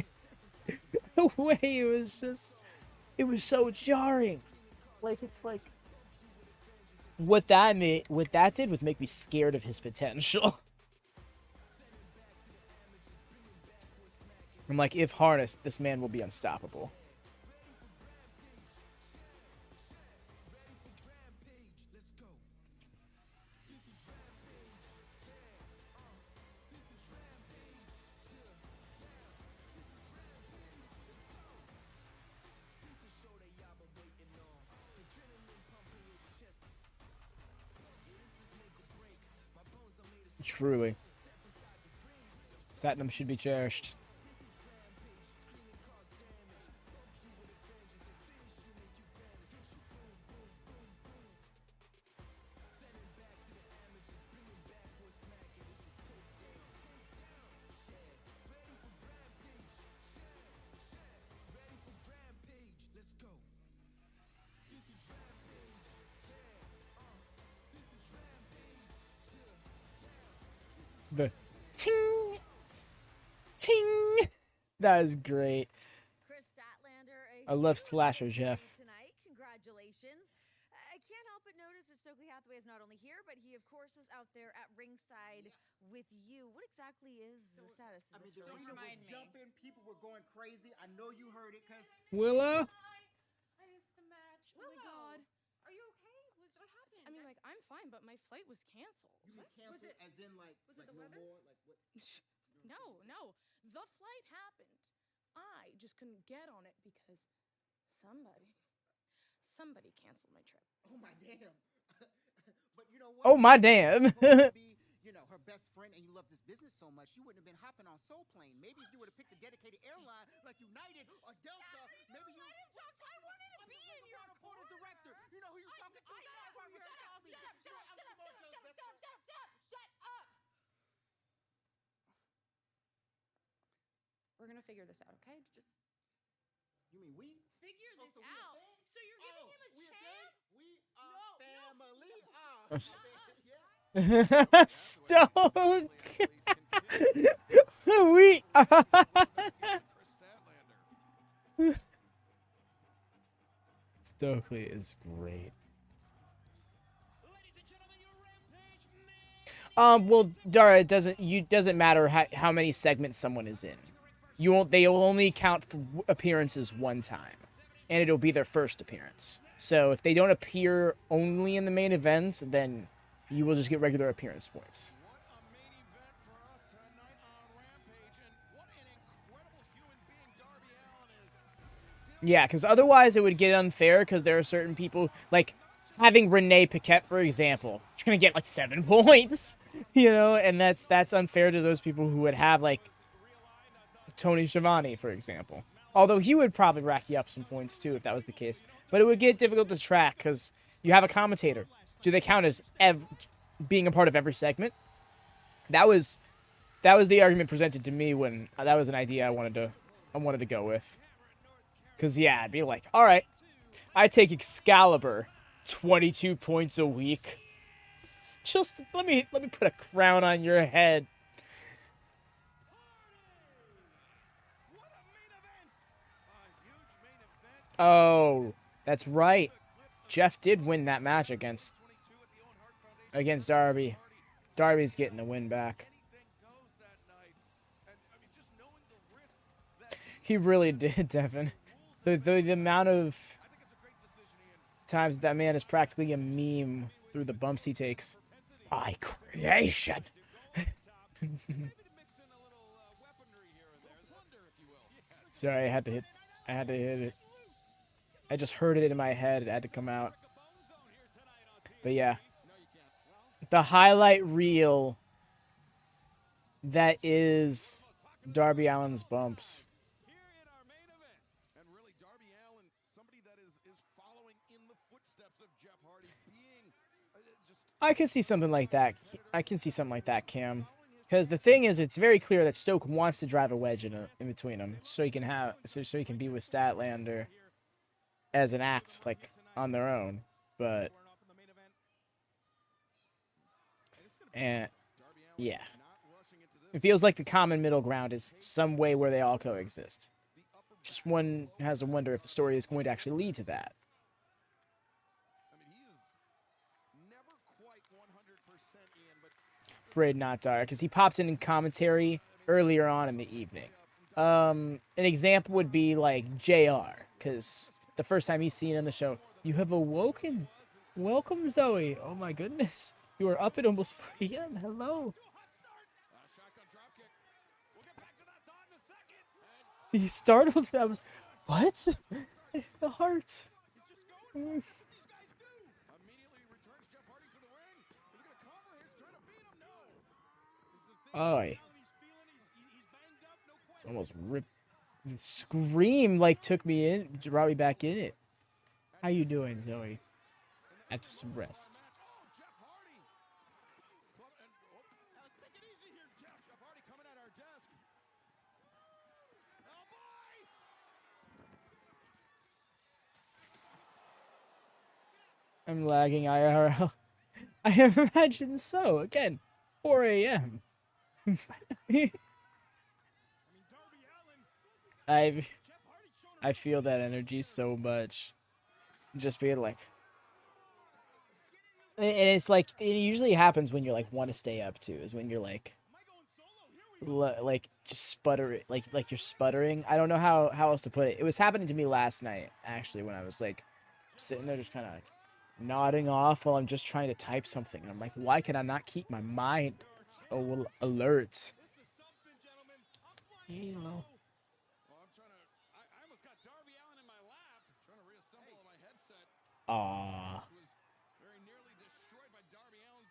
The way it was just, it was so jarring. Like, it's like, what that did was make me scared of his potential. I'm like, if harnessed, this man will be unstoppable. Truly. Satnam should be cherished. The ting, ting. That is great. Kris Statlander, I love Slasher, Jeff. Tonight, congratulations. I can't help but notice that Stokely Hathaway is not only here, but he, of course, was out there at ringside with you. What exactly is the status of this relationship? Don't remind me. Jumping, people were going crazy. I know you heard it, cause Willow. I missed the match. Oh my god. Are you okay? What happened? I mean, like, I'm fine, but my flight was canceled. you were canceled as in like was it the no weather? more, like what? No. The flight happened. I just couldn't get on it because somebody canceled my trip. Oh my damn. But you know what? Oh my damn. You're supposed to be, you know, her best friend, and you love this business so much, you wouldn't have been hopping on Soul Plane. Maybe if you would have picked a dedicated airline like United or Delta, maybe you. I wanted to be in your board of director. You know who you're talking to? We're gonna figure this out, okay? Just You mean we? figure this so we a out. thing? So you're giving him a we chance? We are No, family. Stoke. We. Stokely is great. Well, Dara, it doesn't matter how many segments someone is in. They will only count for appearances one time, and it'll be their first appearance. So if they don't appear only in the main event, then you will just get regular appearance points. What a main event for us tonight on Rampage, and what an incredible human being Darby Allin is. Still Yeah, because otherwise it would get unfair because there are certain people, like having Renee Paquette, for example, she's going to get like 7 points, you know, and that's unfair to those people who would have like Tony Schiavone, for example. Although he would probably rack you up some points too if that was the case. But it would get difficult to track because you have a commentator. Do they count as being a part of every segment? That was the argument presented to me when that was an idea I wanted to go with. Cause yeah, I'd be like, all right, I take Excalibur, 22 points a week. Just let me put a crown on your head. Oh, that's right. Jeff did win that match against Darby. Darby's getting the win back. He really did, Devin. The amount of times that man is practically a meme through the bumps he takes. By creation. Sorry, I had to hit it. I just heard it in my head. It had to come out. But yeah. The highlight reel that is Darby Allin's bumps. I can see something like that. Cam. Because the thing is, it's very clear that Stoke wants to drive a wedge in between them, so he can be with Statlander as an act, like on their own. But and yeah, it feels like the common middle ground is some way where they all coexist. Just one has to wonder if the story is going to actually lead to that. Afraid not, Dara, because he popped in commentary earlier on in the evening. An example would be like JR, because the first time he's seen on the show, you have awoken. Welcome, Zoe. Oh my goodness. You are up at almost 4 a.m. Hello. He startled. I was, what? The heart. Oh, it's almost ripped. The scream like took me in, brought me back in it. How you doing, Zoe? After some rest. I'm lagging IRL. I imagine so. Again, 4 a.m. I feel that energy so much. Just being like, and it's like it usually happens when you're like want to stay up too. Is when you're like just sputtering, like you're sputtering. I don't know how else to put it. It was happening to me last night actually when I was like sitting there just kind of like nodding off while I'm just trying to type something. I'm like, why can I not keep my mind alert? You know.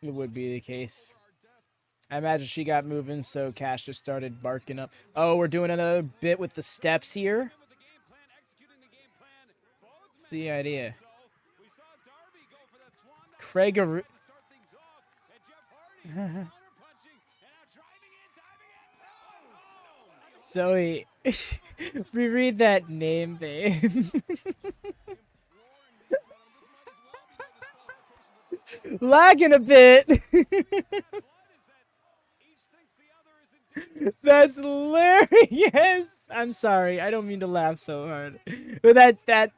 It would be the case. I imagine she got moving, so Cash just started barking up. Oh, we're doing another bit with the steps here. What's the idea? Craig. Zoe, reread that name, babe. Lagging a bit. That's hilarious. I'm sorry. I don't mean to laugh so hard. But that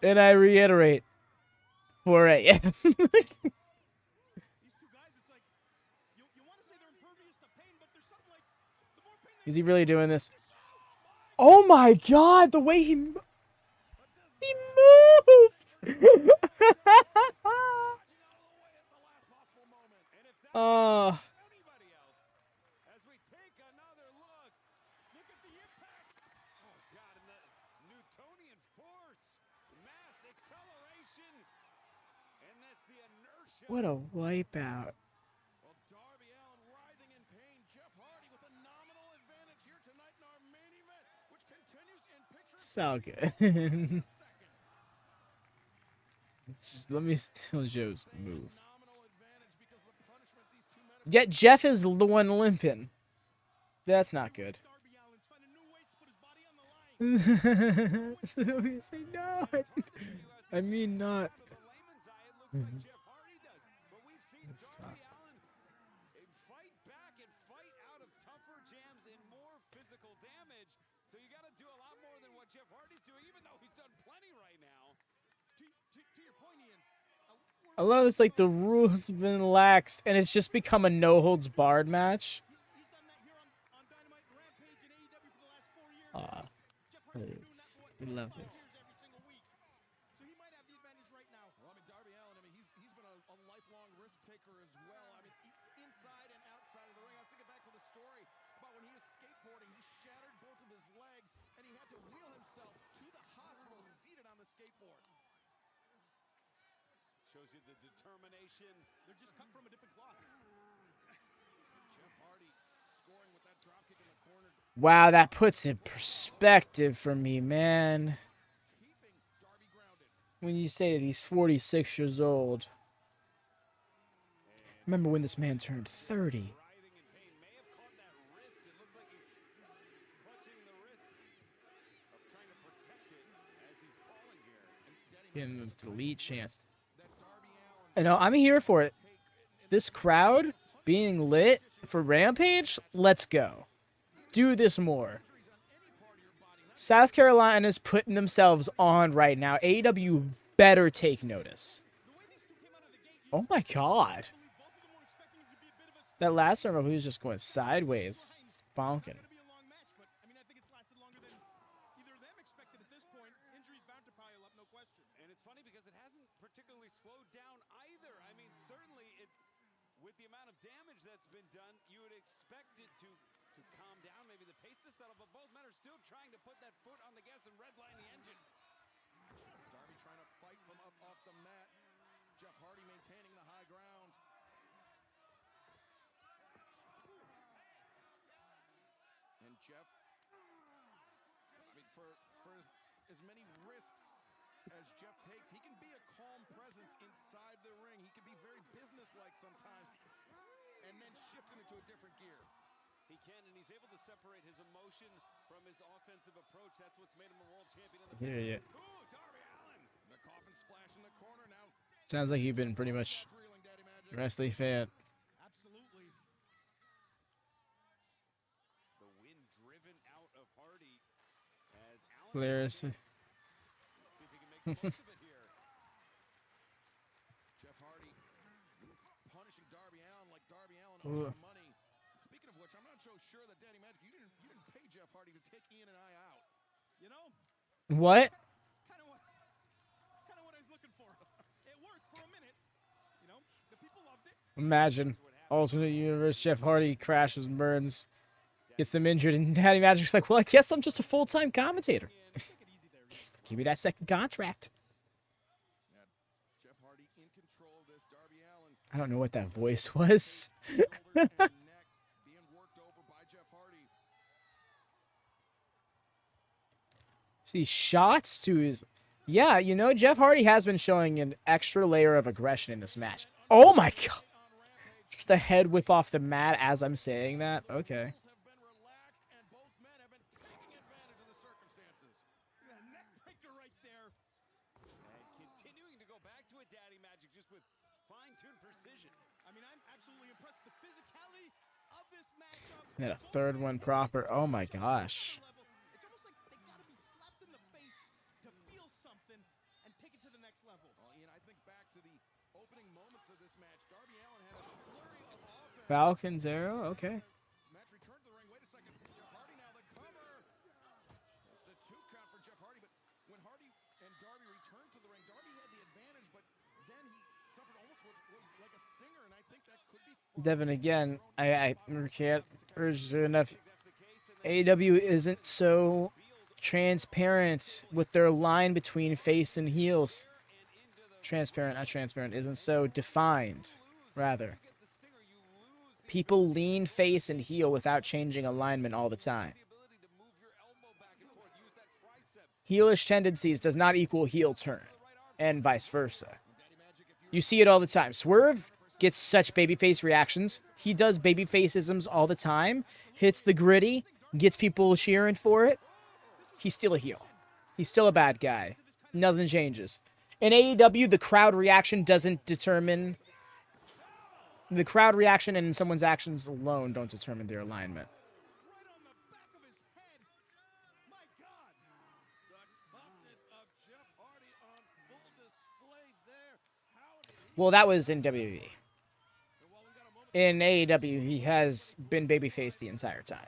and I reiterate, 4 a.m. Is he really doing this? Oh my god, the way he moved! Oh. force, mass acceleration, and that's the inertia. What a wipeout. Well, Darby Allin writhing in pain. Jeff Hardy with a nominal advantage here tonight in our main event, which continues in picture. So good. Just let me steal Joe's move. Yet Jeff is the one limping. That's not good. Say no. I mean not. That's tough. Fight back and fight out of tougher jams and more physical damage. So you got to do a lot more than what Jeff Hardy's doing, even though he's done plenty right now. To your point, Ian. I love it's like the rules have been lax and it's just become a no holds barred match. He's done that here on Dynamite Rampage and AEW for the last 4 years. We love this. Every single week. So he might have the advantage right now. Well, I mean, Darby Allin, I mean, he's been a lifelong risk taker as well. I mean, inside and outside of the ring. I'm thinking back to the story about when he was skateboarding. He shattered both of his legs, and he had to wheel himself to the hospital seated on the skateboard. Shows you the determination. They're just cut from a different cloth. Jeff Hardy scoring with that dropkick in the corner. Wow, that puts in perspective for me, man. When you say that he's 46 years old. Remember when this man turned 30. Getting a delete chance. You know, I'm here for it. This crowd being lit for Rampage, let's go. Do this more. South Carolina's putting themselves on right now. AEW better take notice. Oh my god. That last time he was just going sideways. It's bonking. And it's funny because it hasn't particularly slowed down either. I mean, certainly with the amount of damage that's been done, you would expect it to calm down, maybe the pace to settle, but both men are still trying to put that foot on the gas and redline the engines. Darby trying to fight from up off the mat. Jeff Hardy maintaining the high ground. And Jeff, I mean, for as many risks as Jeff takes, he can be a calm presence inside the ring. He can be very businesslike sometimes and then shift into a different gear. He can, and he's able to separate his emotion from his offensive approach. That's what's made him a world champion in the Yeah. Ooh, Darby Allin. The coffin splash in the corner now. Sounds like you've been pretty much wrestling fan. Absolutely. The wind driven out of Hardy as Allin. Players. See if he can make the most of it here. Jeff Hardy punishing Darby Allin like Darby Allin Ooh. owes him money. Speaking of which, I'm not so sure that Daddy Magic, you didn't pay Jeff Hardy to take Ian and I out. You know? What? It's kind of what I was looking for. It worked for a minute. You know, the people loved it. Imagine. Alternate universe, Jeff Hardy crashes and burns. Gets them injured, and Daddy Magic's like, well, I guess I'm just a full-time commentator. Give me that second contract. Yeah, Jeff Hardy in control of this. Darby Allin. I don't know what that voice was. Being worked over by Jeff Hardy. See, shots to his... Yeah, you know, Jeff Hardy has been showing an extra layer of aggression in this match. Oh my god. Just the head whip off the mat as I'm saying that. Okay. Have been relaxed, and both men have been taking advantage of the circumstances. Neck breaker right there. And continuing to go back to it, Daddy Magic, just with fine-tuned precision. I mean, I'm absolutely impressed with the physicality of this matchup. And a third one proper. Oh my gosh. It's almost like they gotta be slapped in the face to feel something and take it to the next level. Well, Ian, I think back to the opening moments of this match. Darby Allin had a flurry of offense. Falcon's arrow. Okay. Match returned to the ring. Wait a second. Jeff Hardy now the cover. Just a 2 count for Jeff Hardy, but when Hardy and Darby returned to the ring, Darby had the advantage, but then he suffered almost what was like a stinger, and I think that could be Devin, again, I can't urge enough. AEW isn't so transparent with their line between face and heels. Transparent, not transparent, isn't so defined, rather. People lean face and heel without changing alignment all the time. Heelish tendencies does not equal heel turn, and vice versa. You see it all the time. Swerve gets such babyface reactions. He does babyfaceisms all the time. Hits the gritty, gets people cheering for it. He's still a heel. He's still a bad guy. Nothing changes. In AEW, the crowd reaction doesn't determine... The crowd reaction and someone's actions alone don't determine their alignment. Well, that was in WWE. In AEW, he has been babyface the entire time.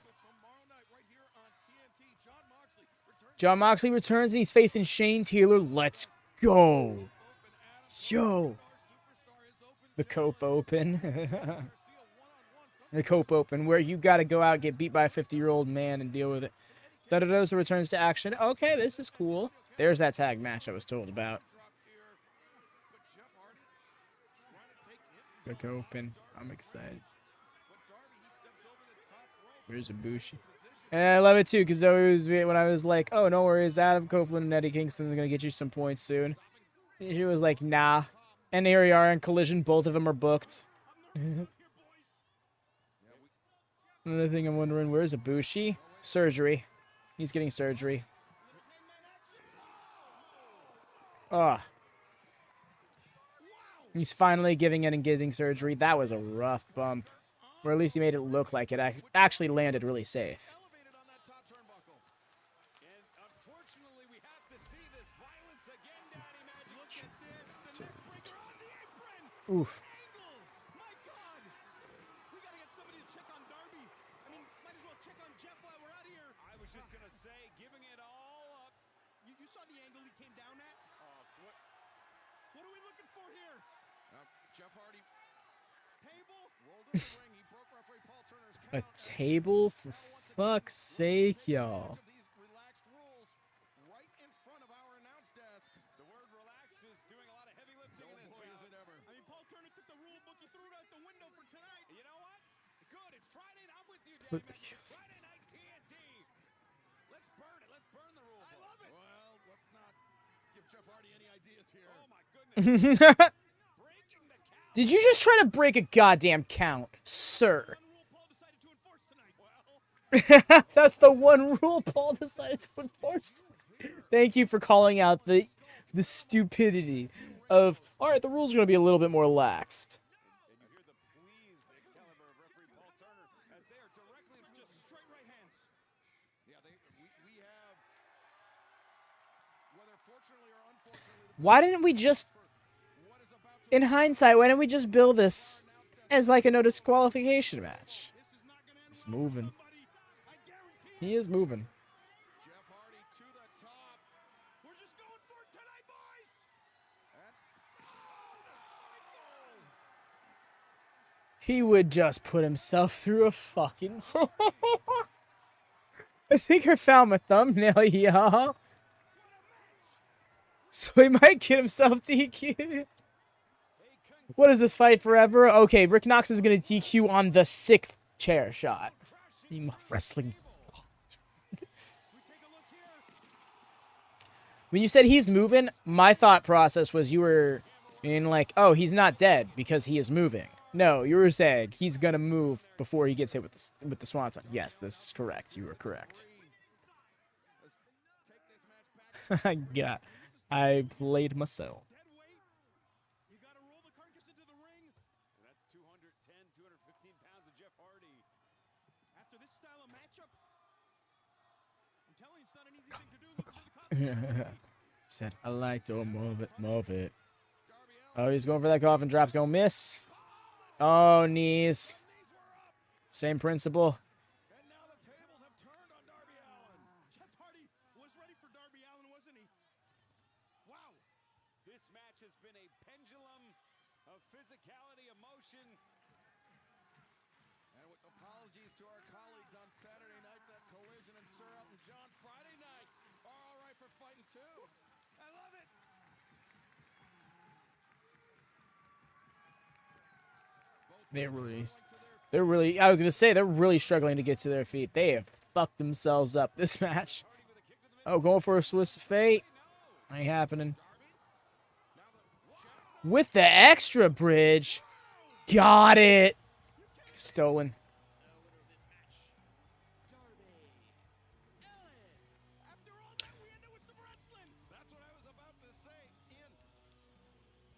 Jon Moxley returns and he's facing Shane Taylor. Let's go. Yo. The Cope Open. The Cope Open, where you got to go out, get beat by a 50-year-old man and deal with it. Thunder returns to action. Okay, this is cool. There's that tag match I was told about. The Cope Open. I'm excited. Where's Ibushi? And I love it too, because when I was like, oh, no worries, Adam Copeland and Eddie Kingston are going to get you some points soon. She was like, nah. And here we are in Collision. Both of them are booked. Another thing I'm wondering, where's Ibushi? Surgery. He's getting surgery. Ah. He's finally giving in and getting surgery. That was a rough bump. Or at least he made it look like it actually landed really safe. Oof. My God! We gotta get somebody to check on Darby. I mean, might as well check on Jeff while we're out here. I was just gonna say, giving it all up. You saw the angle he came down at? What are we looking for here? Jeff Hardy. Table? Rolled in the ring. He broke referee Paul Turner's count. A table? For fuck's sake, y'all. These relaxed rules right in front of our announce desk. The word relax is doing a lot of heavy lifting in this Boy, is it ever. I mean, Paul Turner took the rule book, he threw it out the window for tonight. You know what? Good. It's Friday night. I'm with you, Daddy. Friday night TNT. Let's burn it. Let's burn the rule book. I love it. Well, let's not give Jeff Hardy any ideas here. Oh, my goodness. Breaking the count. Did you just try to break a goddamn count, sir? That's the one rule Paul decided to enforce. Thank you for calling out the stupidity of, all right, the rules are going to be a little bit more laxed. And you hear the please Excalibur of referee Paul Turner as they are directly just straight right hands. Yeah, we have, whether fortunately or unfortunately, Why didn't we just, in hindsight, why didn't we just build this as like a no disqualification match? It's moving. He is moving. Jeff Hardy to the top. We're just going for it tonight, boys. He would just put himself through a fucking floor. I think I found my thumbnail, y'all. So he might get himself DQ. What is this, fight forever? Okay, Rick Knox is going to DQ on the 6th chair shot. You wrestling. When you said he's moving, my thought process was you were in like, oh, he's not dead because he is moving. No, you were saying he's going to move before he gets hit with the Swanton. Yes, this is correct. You were correct. I played myself. You gotta roll the carcass into the ring. That's 210, 215 pounds of Jeff Hardy. After this style of matchup, I'm telling you, it's not an easy thing to do. Looking for the Said, I like to move it, move it. Oh, he's going for that coffin drop. Gonna miss. Oh, knees. Same principle. And now the tables have turned on Darby Allin. Jeff Hardy was ready for Darby Allin, wasn't he? Wow. This match has been a pendulum of physicality, emotion. And with apologies to our colleagues on Saturday nights at Collision and Sir Elton John, Friday nights too. I love it. They're really, I was going to say, they're really struggling to get to their feet. They have fucked themselves up this match. Oh, going for a Swiss of Fate. Ain't happening. With the extra bridge. Got it. Stolen. After all that, we ended with some wrestling. That's what I was about to say. Ian,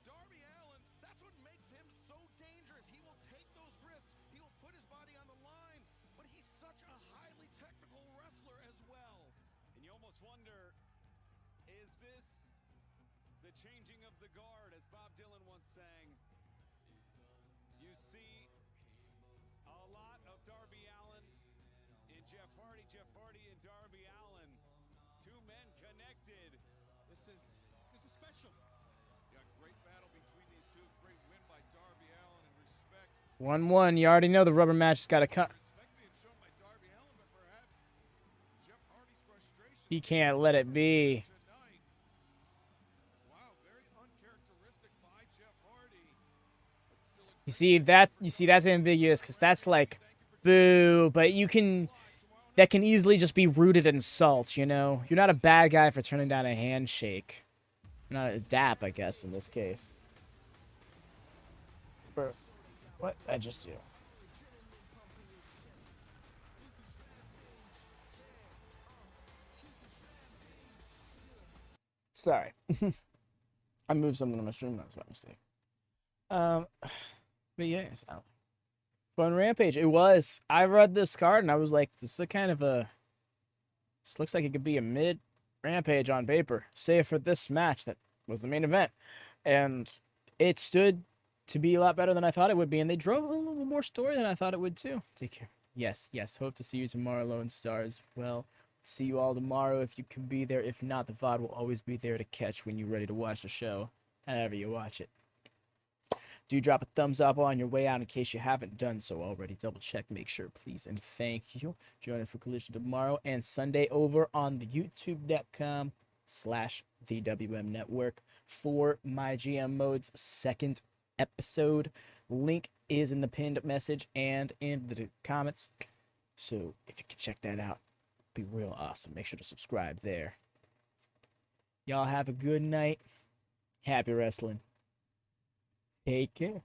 Darby Allin, that's what makes him so dangerous. He will take those risks. He will put his body on the line. But he's such a highly technical wrestler as well. And you almost wonder, is this the changing of the guard, as Bob Dylan once sang? You see a lot of Darby Allin in Jeff Hardy and Darby Allin. Two men connected. This is special. Yeah, great battle between these two. Great win by Darby Allin in respect. 1-1. You already know the rubber match has got to cut. Respect being shown by Darby Allin, but perhaps Jeff Hardy's frustration He can't let it be. tonight. Wow, very uncharacteristic by Jeff Hardy. But still a You see that's ambiguous because that's like boo, but that can easily just be rooted in salt, you know? You're not a bad guy for turning down a handshake. Not a dap, I guess, in this case. Bro, what did I just do? Sorry. I moved something on my stream, that's my mistake. But yeah, it's fun Rampage. It was. I read this card and I was like, this is a kind of a. This looks like it could be a mid Rampage on paper, save for this match that was the main event, and it stood to be a lot better than I thought it would be, and they drove a little more story than I thought it would too. Take care. Yes. Hope to see you tomorrow, Lone Star, as well. See you all tomorrow if you can be there. If not, the VOD will always be there to catch when you're ready to watch the show, however you watch it. Do drop a thumbs up on your way out in case you haven't done so already. Double check, make sure, please, and thank you. Join us for Collision tomorrow and Sunday over on the youtube.com/TheWM Network for My GM Mode's second episode. Link is in the pinned message and in the comments. So if you can check that out, it'd be real awesome. Make sure to subscribe there. Y'all have a good night. Happy wrestling. Take care.